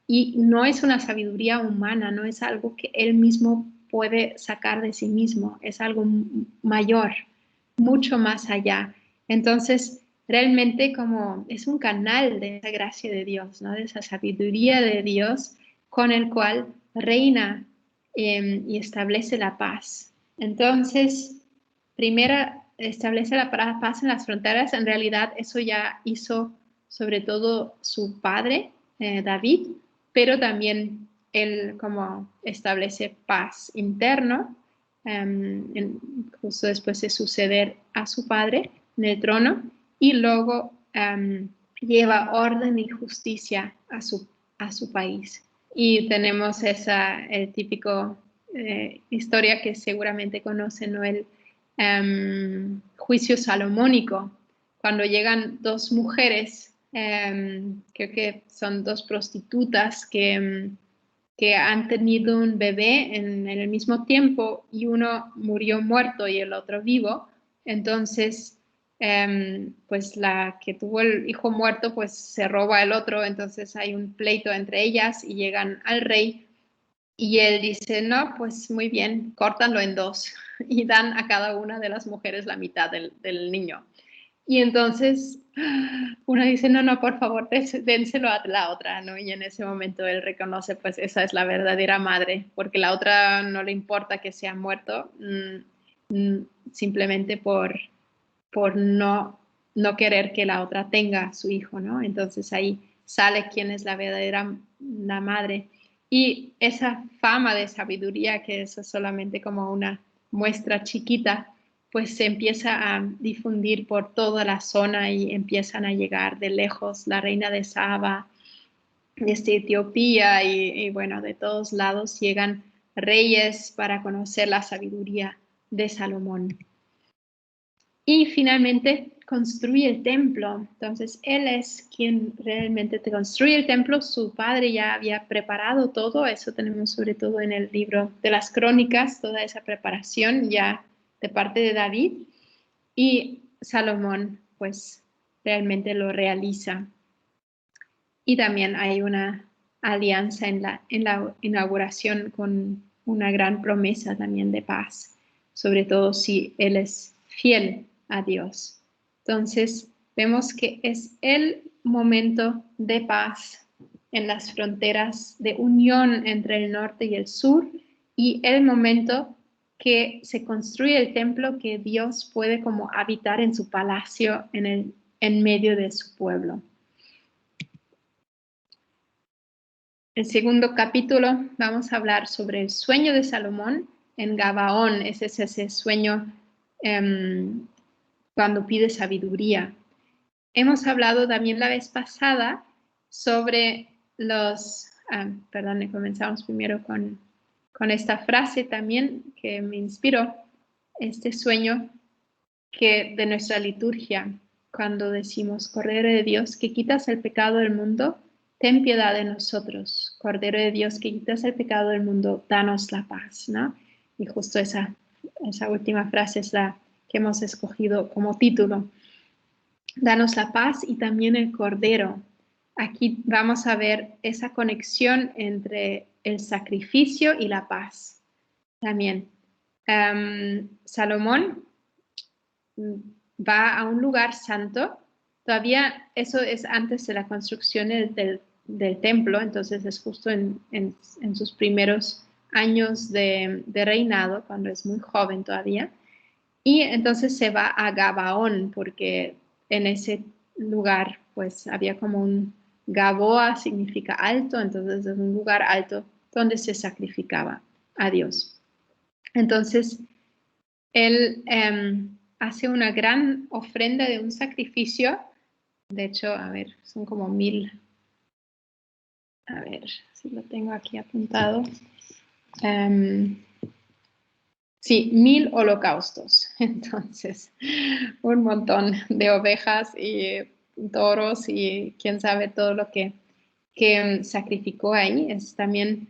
y no es una sabiduría humana, no es algo que él mismo puede sacar de sí mismo, es algo mayor, mucho más allá. Entonces, realmente como es un canal de esa gracia de Dios, ¿no? De esa sabiduría de Dios con el cual reina y establece la paz. Entonces, primero establece la paz en las fronteras. En realidad, eso ya hizo sobre todo su padre, David, pero también él como establece paz interno, justo después de suceder a su padre en el trono, y luego lleva orden y justicia a su país. Y tenemos el típico historia que seguramente conocen, ¿no? El juicio salomónico, cuando llegan dos mujeres, creo que son dos prostitutas que han tenido un bebé en el mismo tiempo y uno murió muerto y el otro vivo. Entonces, pues la que tuvo el hijo muerto, pues se roba el otro, entonces hay un pleito entre ellas y llegan al rey y él dice, no, pues muy bien, córtanlo en dos y dan a cada una de las mujeres la mitad del niño. Y entonces una dice, no, no, por favor, dénselo a la otra, ¿no? Y en ese momento él reconoce, pues esa es la verdadera madre, porque la otra no le importa que sea muerto, simplemente por no querer que la otra tenga su hijo, ¿no? Entonces ahí sale quién es la madre. Y esa fama de sabiduría, que es solamente como una muestra chiquita, pues se empieza a difundir por toda la zona y empiezan a llegar de lejos la reina de Saba, desde Etiopía y bueno, de todos lados llegan reyes para conocer la sabiduría de Salomón. Y finalmente construye el templo. Entonces, él es quien realmente te construye el templo. Su padre ya había preparado todo. Eso tenemos sobre todo en el libro de las Crónicas, toda esa preparación ya de parte de David. Y Salomón, pues, realmente lo realiza. Y también hay una alianza en la inauguración con una gran promesa también de paz, sobre todo si él es fiel a Dios. Entonces, vemos que es el momento de paz en las fronteras de unión entre el norte y el sur y el momento que se construye el templo que Dios puede como habitar en su palacio en medio de su pueblo. El segundo capítulo vamos a hablar sobre el sueño de Salomón en Gabaón. Ese es ese sueño cuando pide sabiduría. Hemos hablado también la vez pasada sobre comenzamos primero con esta frase también que me inspiró, este sueño de nuestra liturgia, cuando decimos, Cordero de Dios, que quitas el pecado del mundo, ten piedad de nosotros. Cordero de Dios, que quitas el pecado del mundo, danos la paz, ¿no? Y justo esa última frase es la que hemos escogido como título. Danos la paz y también el Cordero. Aquí vamos a ver esa conexión entre el sacrificio y la paz. También, Salomón va a un lugar santo. Todavía eso es antes de la construcción del templo, entonces es justo en sus primeros años de reinado, cuando es muy joven todavía. Y entonces se va a Gabaón, porque en ese lugar pues había como un Gaboa, significa alto, entonces es un lugar alto donde se sacrificaba a Dios. Entonces, él hace una gran ofrenda de un sacrificio. De hecho, a ver, son como 1000. A ver si lo tengo aquí apuntado. Sí, 1000 holocaustos. Entonces, un montón de ovejas y toros y quién sabe todo lo que sacrificó ahí. Es también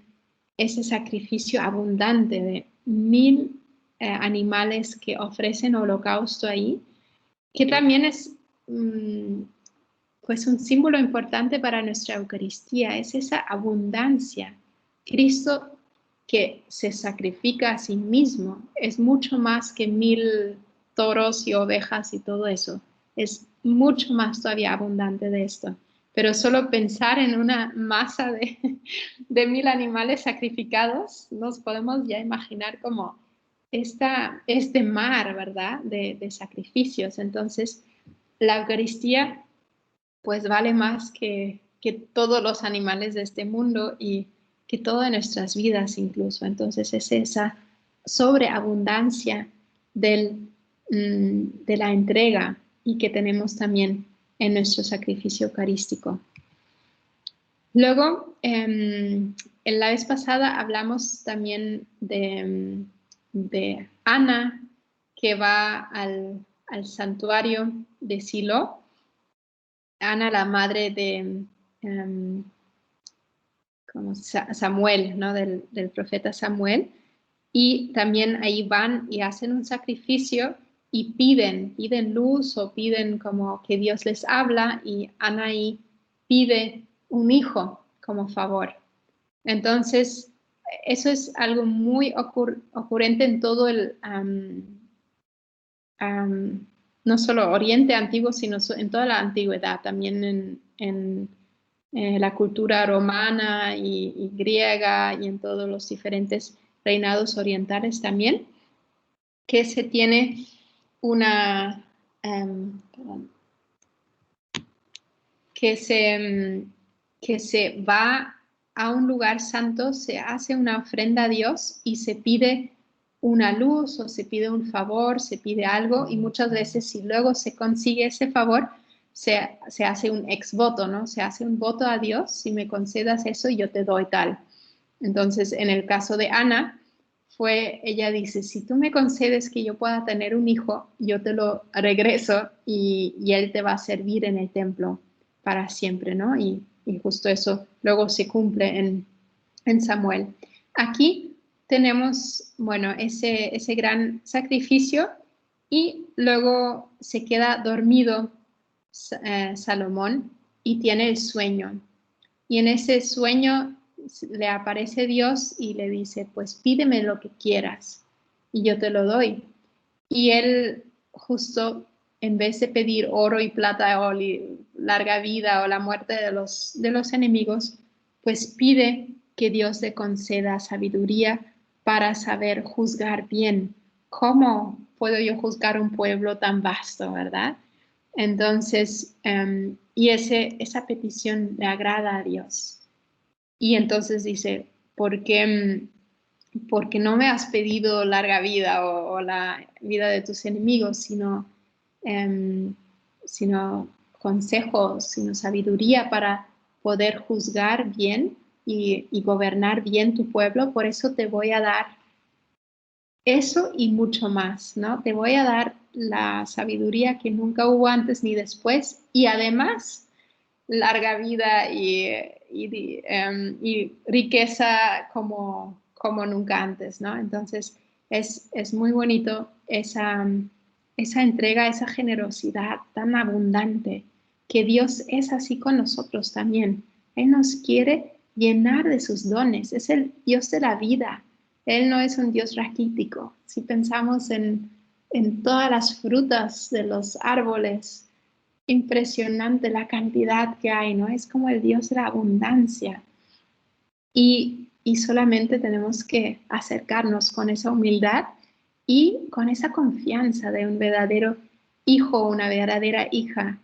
ese sacrificio abundante de 1000 animales que ofrecen holocausto ahí, que también es pues un símbolo importante para nuestra Eucaristía, es esa abundancia. Cristo que se sacrifica a sí mismo es mucho más que 1000 toros y ovejas y todo eso. Es mucho más todavía abundante de esto. Pero solo pensar en una masa de 1000 animales sacrificados, nos podemos ya imaginar como este mar, ¿verdad? De sacrificios. Entonces, la Eucaristía pues vale más que todos los animales de este mundo y que todas nuestras vidas incluso. Entonces es esa sobreabundancia de la entrega y que tenemos también en nuestro sacrificio eucarístico. Luego, en la vez pasada hablamos también de Ana, que va al santuario de Silo. Ana, la madre de Samuel, ¿no? del profeta Samuel. Y también ahí van y hacen un sacrificio y piden luz o piden como que Dios les habla y Ana ahí pide un hijo como favor. Entonces, eso es algo muy ocurrente en todo no solo Oriente Antiguo, sino en toda la antigüedad, también en la cultura romana y griega y en todos los diferentes reinados orientales también, que se tiene una, que se va a un lugar santo, se hace una ofrenda a Dios y se pide una luz o se pide un favor, se pide algo y muchas veces si luego se consigue ese favor, se hace un ex voto, ¿no? Se hace un voto a Dios, si me concedas eso, yo te doy tal. Entonces, en el caso de Ana, ella dice, si tú me concedes que yo pueda tener un hijo, yo te lo regreso y él te va a servir en el templo para siempre, ¿no? Y justo eso luego se cumple en Samuel. Aquí tenemos, bueno, ese gran sacrificio y luego se queda dormido Salomón y tiene el sueño. Y en ese sueño le aparece Dios y le dice, pues pídeme lo que quieras y yo te lo doy. Y él justo en vez de pedir oro y plata o larga vida o la muerte de los enemigos, pues pide que Dios le conceda sabiduría para saber juzgar bien. ¿Cómo puedo yo juzgar un pueblo tan vasto, verdad? Entonces, y esa petición le agrada a Dios. Y entonces dice, porque no me has pedido larga vida o la vida de tus enemigos, sino consejos, sino sabiduría para poder juzgar bien y gobernar bien tu pueblo. Por eso te voy a dar eso y mucho más, ¿no? Te voy a dar la sabiduría que nunca hubo antes ni después y además larga vida y riqueza como nunca antes, ¿no? Entonces es muy bonito esa entrega, esa generosidad tan abundante que Dios es así con nosotros también. Él nos quiere llenar de sus dones, es el Dios de la vida. Él no es un Dios raquítico. Si pensamos en todas las frutas de los árboles, impresionante la cantidad que hay, ¿no? Es como el Dios de la abundancia. Y solamente tenemos que acercarnos con esa humildad y con esa confianza de un verdadero hijo o una verdadera hija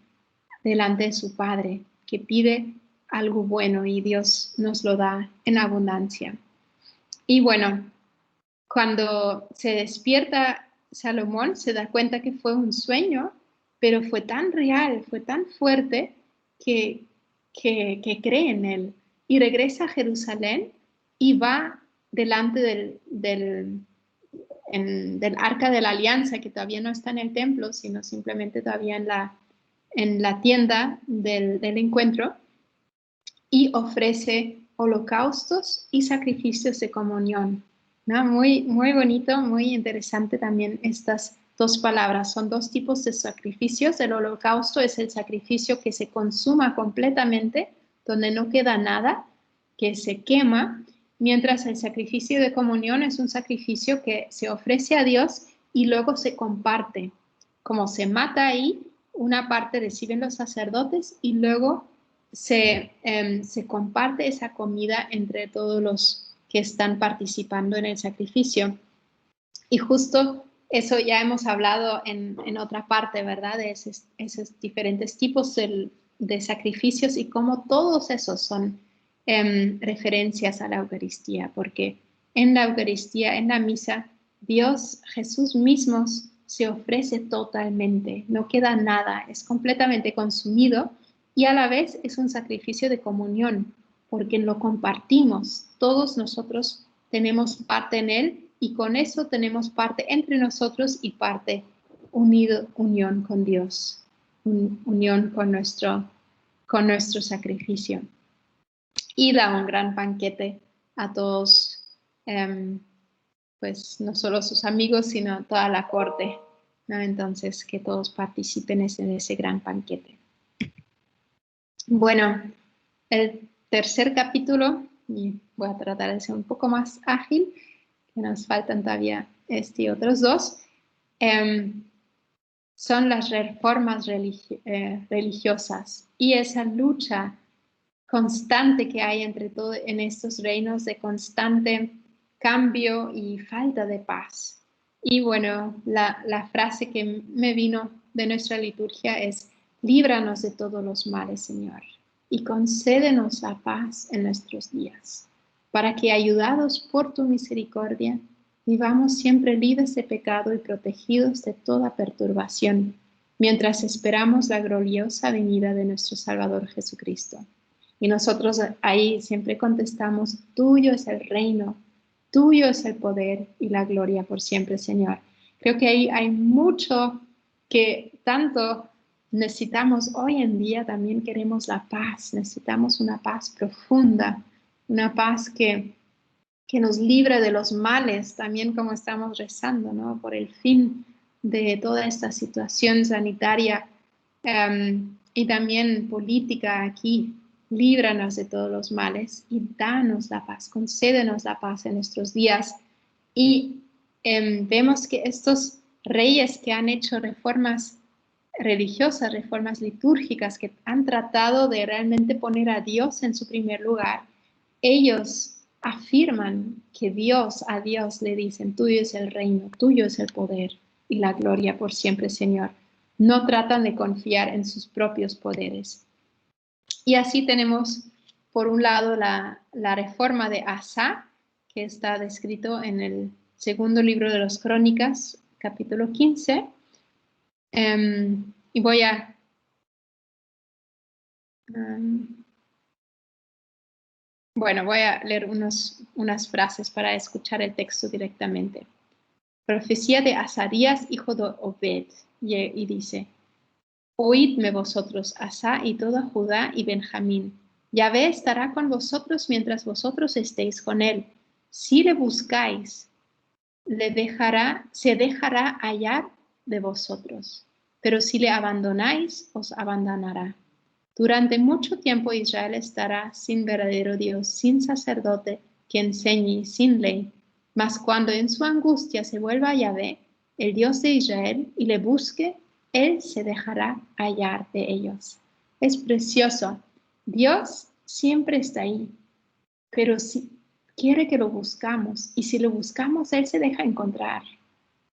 delante de su Padre, que pide algo bueno y Dios nos lo da en abundancia. Y bueno, cuando se despierta Salomón, se da cuenta que fue un sueño, pero fue tan real, fue tan fuerte que, que cree en él. Y regresa a Jerusalén y va delante del arca de la alianza, que todavía no está en el templo, sino simplemente todavía en la tienda del encuentro, y ofrece holocaustos y sacrificios de comunión, ¿no? Muy, muy bonito, muy interesante también estas dos palabras. Son dos tipos de sacrificios. El holocausto es el sacrificio que se consuma completamente, donde no queda nada, que se quema, mientras el sacrificio de comunión es un sacrificio que se ofrece a Dios y luego se comparte. Como se mata ahí, una parte reciben los sacerdotes y luego se comparte esa comida entre todos los que están participando en el sacrificio. Y justo eso ya hemos hablado en otra parte, ¿verdad? De esos diferentes tipos de sacrificios y cómo todos esos son referencias a la Eucaristía, porque en la Eucaristía, en la misa, Dios, Jesús mismo se ofrece totalmente, no queda nada, es completamente consumido y a la vez es un sacrificio de comunión, porque lo compartimos, todos nosotros tenemos parte en él y con eso tenemos parte entre nosotros y parte unión con Dios, unión con nuestro sacrificio. Y da un gran banquete a todos, pues no solo sus amigos, sino toda la corte, ¿no? Entonces, que todos participen en ese gran banquete. Bueno, el tercer capítulo, y voy a tratar de ser un poco más ágil, que nos faltan todavía y otros dos, son las reformas religiosas y esa lucha constante que hay entre todo en estos reinos de constante cambio y falta de paz. Y bueno, la frase que me vino de nuestra liturgia es: líbranos de todos los males, Señor, y concédenos la paz en nuestros días, para que, ayudados por tu misericordia, Vivamos siempre libres de pecado y protegidos de toda perturbación, mientras esperamos la gloriosa venida de nuestro Salvador Jesucristo. Y nosotros ahí siempre contestamos, tuyo es el reino, tuyo es el poder y la gloria por siempre, Señor. Creo que ahí hay mucho que tanto necesitamos hoy en día. También queremos la paz, necesitamos una paz profunda, una paz que nos libre de los males, también como estamos rezando, ¿no? Por el fin de toda esta situación sanitaria y también política aquí. Líbranos de todos los males y danos la paz, concédenos la paz en nuestros días. Y vemos que estos reyes que han hecho reformas religiosas, reformas litúrgicas, que han tratado de realmente poner a Dios en su primer lugar, ellos afirman que a Dios le dicen, tuyo es el reino, tuyo es el poder y la gloria por siempre, Señor. No tratan de confiar en sus propios poderes. Y así tenemos, por un lado, la reforma de Asa, que está descrito en el segundo libro de las Crónicas, capítulo 15. Y voy a... Bueno, voy a leer unas frases para escuchar el texto directamente. Profecía de Azarías, hijo de Obed, y dice, oídme vosotros, Asa y toda Judá y Benjamín. Yahvé estará con vosotros mientras vosotros estéis con él. Si le buscáis, se dejará hallar de vosotros. Pero si le abandonáis, os abandonará. Durante mucho tiempo Israel estará sin verdadero Dios, sin sacerdote que enseñe, sin ley. Mas cuando en su angustia se vuelva a Yahvé, el Dios de Israel, y le busque, él se dejará hallar de ellos. Es precioso. Dios siempre está ahí, pero si quiere que lo buscamos, y si lo buscamos, él se deja encontrar.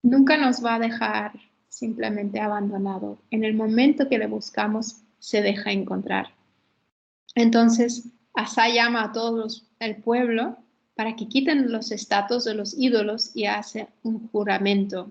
Nunca nos va a dejar simplemente abandonado. En el momento que le buscamos, se deja encontrar. Entonces, Asa llama a todos el pueblo para que quiten los estatuas de los ídolos y hace un juramento.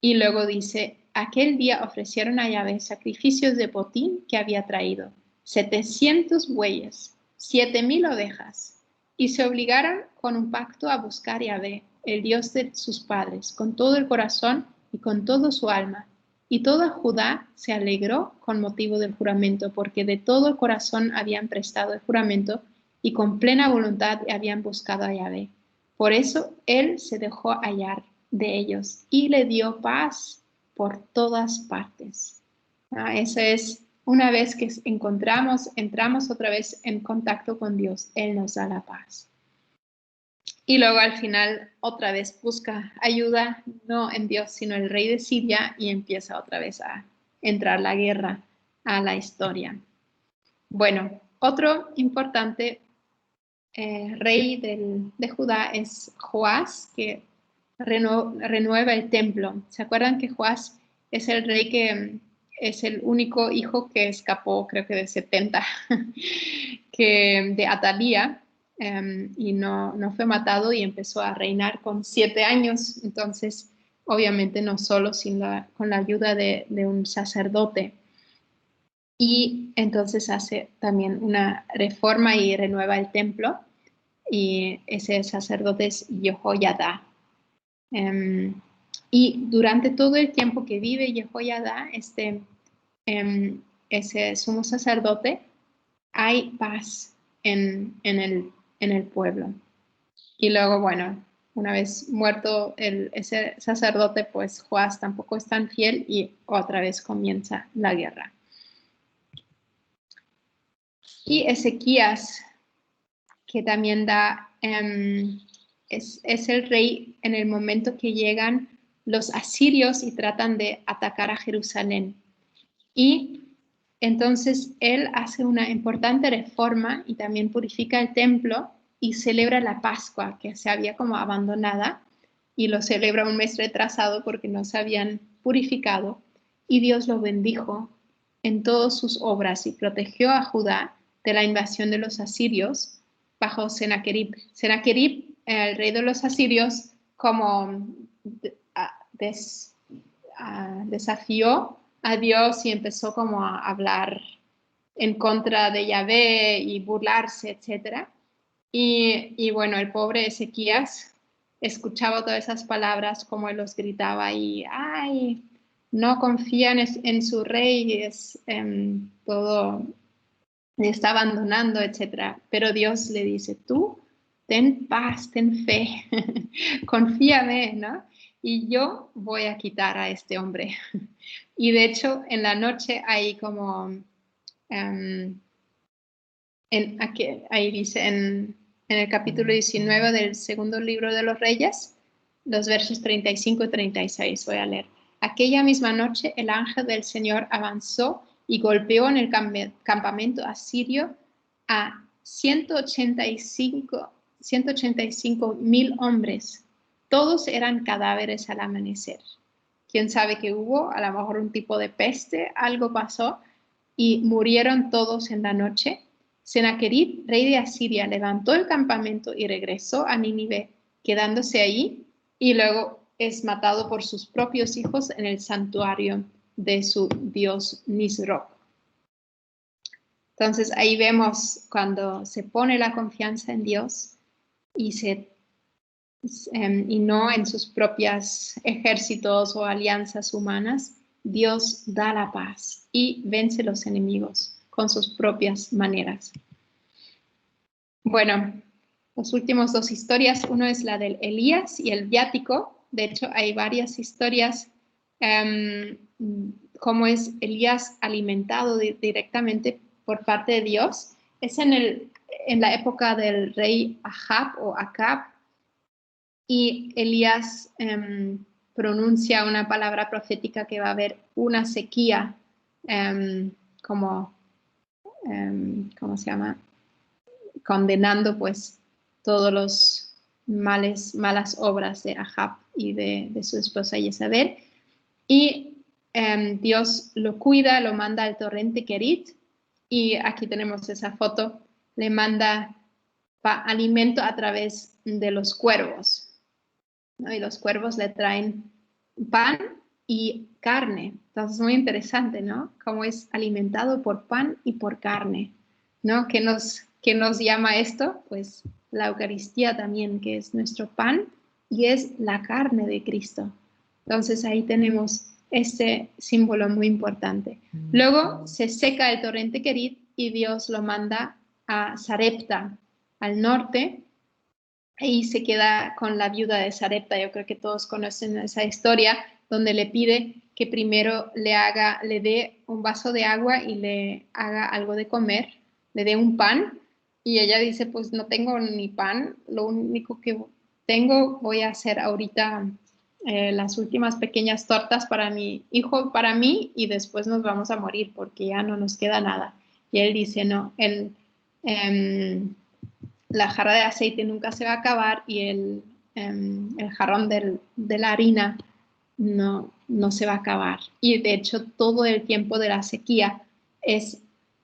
Y luego dice, aquel día ofrecieron a Yahvé sacrificios de botín que había traído, 700 bueyes, 7,000 ovejas, y se obligaron con un pacto a buscar a Yahvé, el Dios de sus padres, con todo el corazón y con todo su alma. Y toda Judá se alegró con motivo del juramento, porque de todo el corazón habían prestado el juramento y con plena voluntad habían buscado a Yahvé. Por eso él se dejó hallar de ellos y le dio paz por todas partes. Eso es, una vez que entramos otra vez en contacto con Dios, Él nos da la paz. Y luego al final otra vez busca ayuda, no en Dios, sino el rey de Siria, y empieza otra vez a entrar la guerra a la historia. Bueno, otro importante rey de Judá es Joás, que renueva el templo. ¿Se acuerdan que Joás es el rey que es el único hijo que escapó, creo que de 70, de Atalía, y no fue matado y empezó a reinar con 7 años? Entonces, obviamente no solo, sino con la ayuda de un sacerdote. Y entonces hace también una reforma y renueva el templo. Y ese sacerdote es Jehoiada. Y durante todo el tiempo que vive Jehoiada, ese sumo sacerdote, hay paz en el pueblo. Y luego, bueno, una vez muerto ese sacerdote, pues Joás tampoco es tan fiel y otra vez comienza la guerra. Y Ezequías, que también es el rey en el momento que llegan los asirios y tratan de atacar a Jerusalén. Y entonces él hace una importante reforma y también purifica el templo y celebra la Pascua, que se había como abandonada, y lo celebra un mes retrasado porque no se habían purificado, y Dios lo bendijo en todas sus obras y protegió a Judá de la invasión de los asirios bajo Sennacherib. Sennacherib, el rey de los asirios, como desafió a Dios y empezó como a hablar en contra de Yahvé y burlarse, etc. Y bueno, el pobre Ezequías escuchaba todas esas palabras como él los gritaba y, ay, no confían en su rey, todo le está abandonando, etc. Pero Dios le dice, tú ten paz, ten fe, confíame, ¿no? Y yo voy a quitar a este hombre. Y de hecho, en la noche hay como, ahí dice en el capítulo 19 del segundo libro de los Reyes, los versos 35 y 36, voy a leer. Aquella misma noche el ángel del Señor avanzó y golpeó en el campamento asirio a 185,000 hombres. Todos eran cadáveres al amanecer. ¿Quién sabe qué hubo? A lo mejor un tipo de peste, algo pasó y murieron todos en la noche. Sennacherib, rey de Asiria, levantó el campamento y regresó a Nínive, quedándose ahí, y luego es matado por sus propios hijos en el santuario de su dios Nisroch. Entonces ahí vemos cuando se pone la confianza en Dios y no en sus propios ejércitos o alianzas humanas, Dios da la paz y vence los enemigos con sus propias maneras. Bueno, las últimas dos historias, uno es la del Elías y el viático. De hecho, hay varias historias, cómo es Elías alimentado directamente por parte de Dios. Es en la época del rey Ahab o Acab, y Elías pronuncia una palabra profética que va a haber una sequía, ¿cómo se llama? Condenando pues todos los malas obras de Ahab y de su esposa Jezabel. Y Dios lo cuida, lo manda al torrente Kerit, y aquí tenemos esa foto, le manda alimento a través de los cuervos, ¿no? Y los cuervos le traen pan y carne. Entonces es muy interesante, ¿no? Cómo es alimentado por pan y por carne, ¿no? ¿Qué nos llama esto? Pues la Eucaristía también, que es nuestro pan y es la carne de Cristo. Entonces ahí tenemos este símbolo muy importante. Luego se seca el torrente Kerit y Dios lo manda a Sarepta, al norte, y se queda con la viuda de Sarepta. Yo creo que todos conocen esa historia, donde le pide que primero le dé un vaso de agua y le haga algo de comer, le dé un pan, y ella dice, pues no tengo ni pan, lo único que tengo, voy a hacer ahorita las últimas pequeñas tortas para mi hijo, para mí, y después nos vamos a morir porque ya no nos queda nada. Y él dice, no, la jarra de aceite nunca se va a acabar y el jarrón de la harina no se va a acabar. Y de hecho todo el tiempo de la sequía es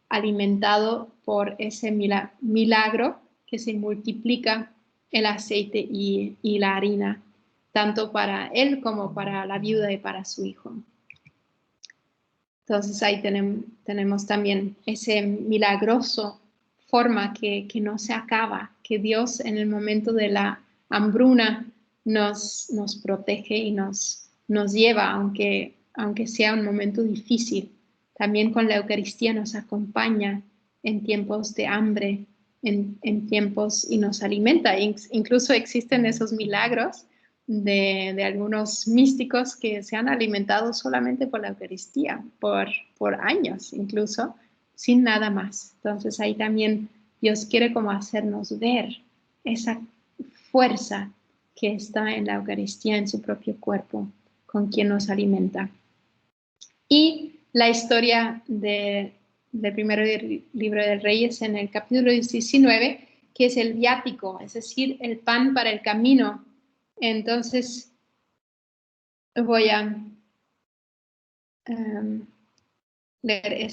alimentado por ese milagro que se multiplica el aceite y la harina, tanto para él como para la viuda y para su hijo. Entonces ahí tenemos también ese milagroso forma que no se acaba, que Dios en el momento de la hambruna nos protege y nos lleva, aunque sea un momento difícil. También con la Eucaristía nos acompaña en tiempos de hambre, en tiempos, y nos alimenta. Incluso existen esos milagros de algunos místicos que se han alimentado solamente por la Eucaristía, por años incluso, sin nada más. Entonces ahí también Dios quiere como hacernos ver esa fuerza que está en la Eucaristía, en su propio cuerpo, con quien nos alimenta. Y la historia del primer libro de Reyes en el capítulo 19, que es el viático, es decir, el pan para el camino. Entonces voy a leer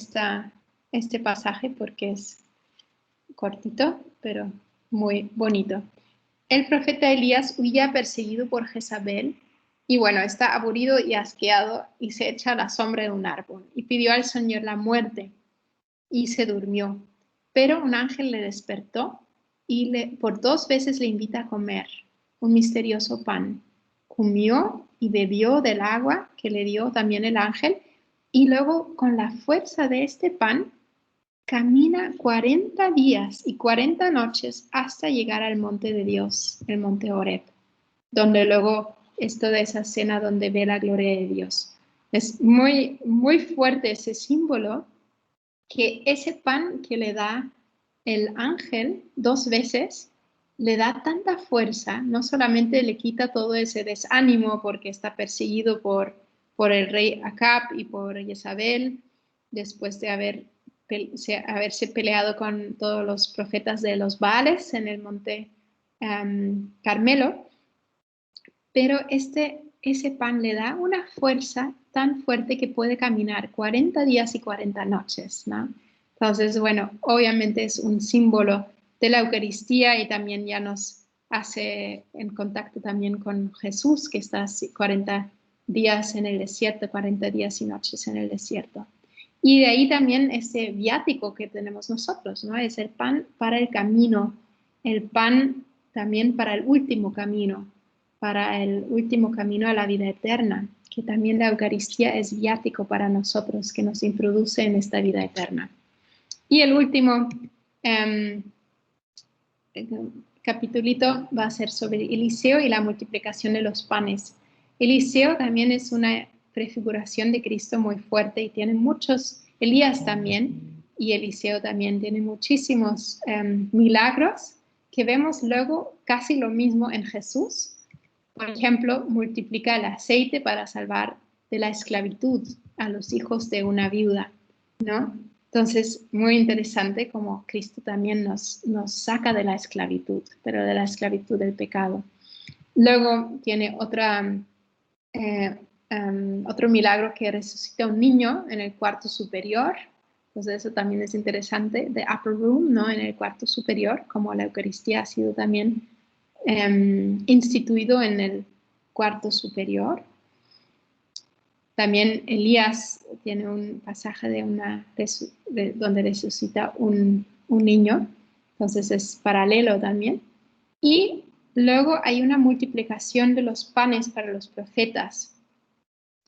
este pasaje porque es cortito, pero muy bonito. El profeta Elías huía perseguido por Jezabel y bueno, está aburrido y asqueado y se echa a la sombra de un árbol y pidió al Señor la muerte y se durmió. Pero un ángel le despertó y por 2 veces le invita a comer un misterioso pan. Comió y bebió del agua que le dio también el ángel y luego con la fuerza de este pan camina 40 días y 40 noches hasta llegar al monte de Dios, el monte Horeb, donde luego es toda esa escena donde ve la gloria de Dios. Es muy, muy fuerte ese símbolo que ese pan que le da el ángel 2 veces le da tanta fuerza, no solamente le quita todo ese desánimo porque está perseguido por el rey Acab y por Jezabel, después de haberse peleado con todos los profetas de los Baales en el monte Carmelo, pero ese pan le da una fuerza tan fuerte que puede caminar 40 días y 40 noches, ¿no? Entonces, bueno, obviamente es un símbolo de la Eucaristía y también ya nos hace en contacto también con Jesús, que está 40 días en el desierto, 40 días y noches en el desierto. Y de ahí también ese viático que tenemos nosotros, ¿no? Es el pan para el camino, el pan también para el último camino, para el último camino a la vida eterna, que también la Eucaristía es viático para nosotros, que nos introduce en esta vida eterna. Y el último capitulito va a ser sobre Eliseo y la multiplicación de los panes. Eliseo también es una prefiguración de Cristo muy fuerte y tiene muchos, Elías también, y Eliseo también tiene muchísimos milagros que vemos luego casi lo mismo en Jesús. Por ejemplo, multiplica el aceite para salvar de la esclavitud a los hijos de una viuda, ¿no? Entonces, muy interesante como Cristo también nos saca de la esclavitud, pero de la esclavitud del pecado. Luego tiene otro milagro que resucita a un niño en el cuarto superior. Entonces, eso también es interesante, the upper room, ¿no? En el cuarto superior, como la Eucaristía ha sido también instituido en el cuarto superior. También Elías tiene un pasaje donde resucita un niño, entonces es paralelo también. Y luego hay una multiplicación de los panes para los profetas.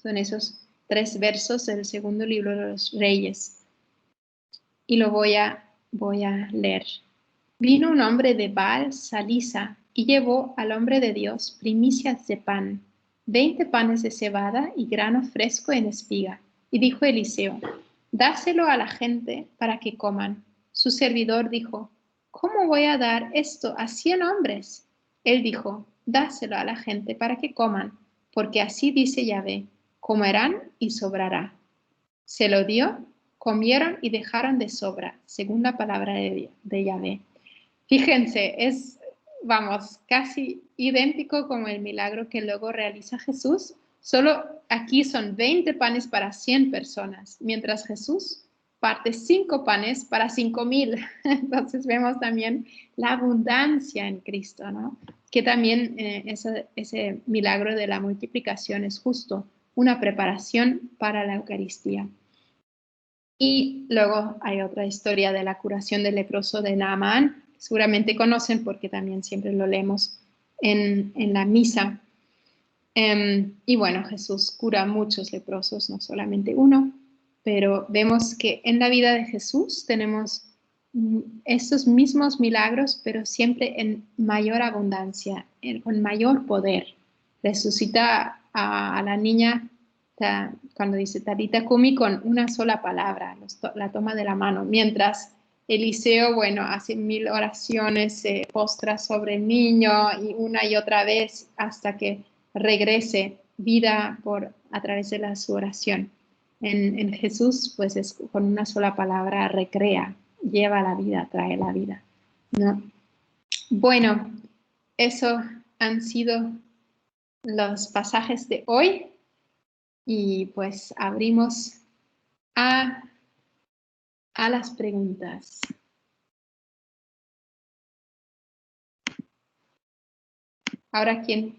Son esos 3 versos del segundo libro de los Reyes. Y lo voy a leer. Vino un hombre de Baal Salisa y llevó al hombre de Dios primicias de pan, 20 panes de cebada y grano fresco en espiga. Y dijo Eliseo, dáselo a la gente para que coman. Su servidor dijo, ¿cómo voy a dar esto a 100 hombres? Él dijo, dáselo a la gente para que coman, porque así dice Yahvé, comerán y sobrará. Se lo dio, comieron y dejaron de sobra, según la palabra de Yahvé. Fíjense, vamos, casi idéntico como el milagro que luego realiza Jesús, solo aquí son 20 panes para 100 personas, mientras Jesús parte 5 panes para 5,000. Entonces vemos también la abundancia en Cristo, ¿no? Que también ese milagro de la multiplicación es justo una preparación para la Eucaristía. Y luego hay otra historia de la curación del leproso de Naamán, que seguramente conocen porque también siempre lo leemos en la misa. Y bueno, Jesús cura a muchos leprosos, no solamente uno, pero vemos que en la vida de Jesús tenemos estos mismos milagros, pero siempre en mayor abundancia, con mayor poder. Resucita a la niña cuando dice Talita Kumi con una sola palabra, la toma de la mano, mientras Eliseo, bueno, hace 1000 oraciones, se postra sobre el niño y otra vez hasta que regrese vida a través de su oración. En Jesús, pues es con una sola palabra, recrea, lleva la vida, trae la vida, ¿no? Bueno, eso han sido los pasajes de hoy y pues abrimos a las preguntas. Ahora, quien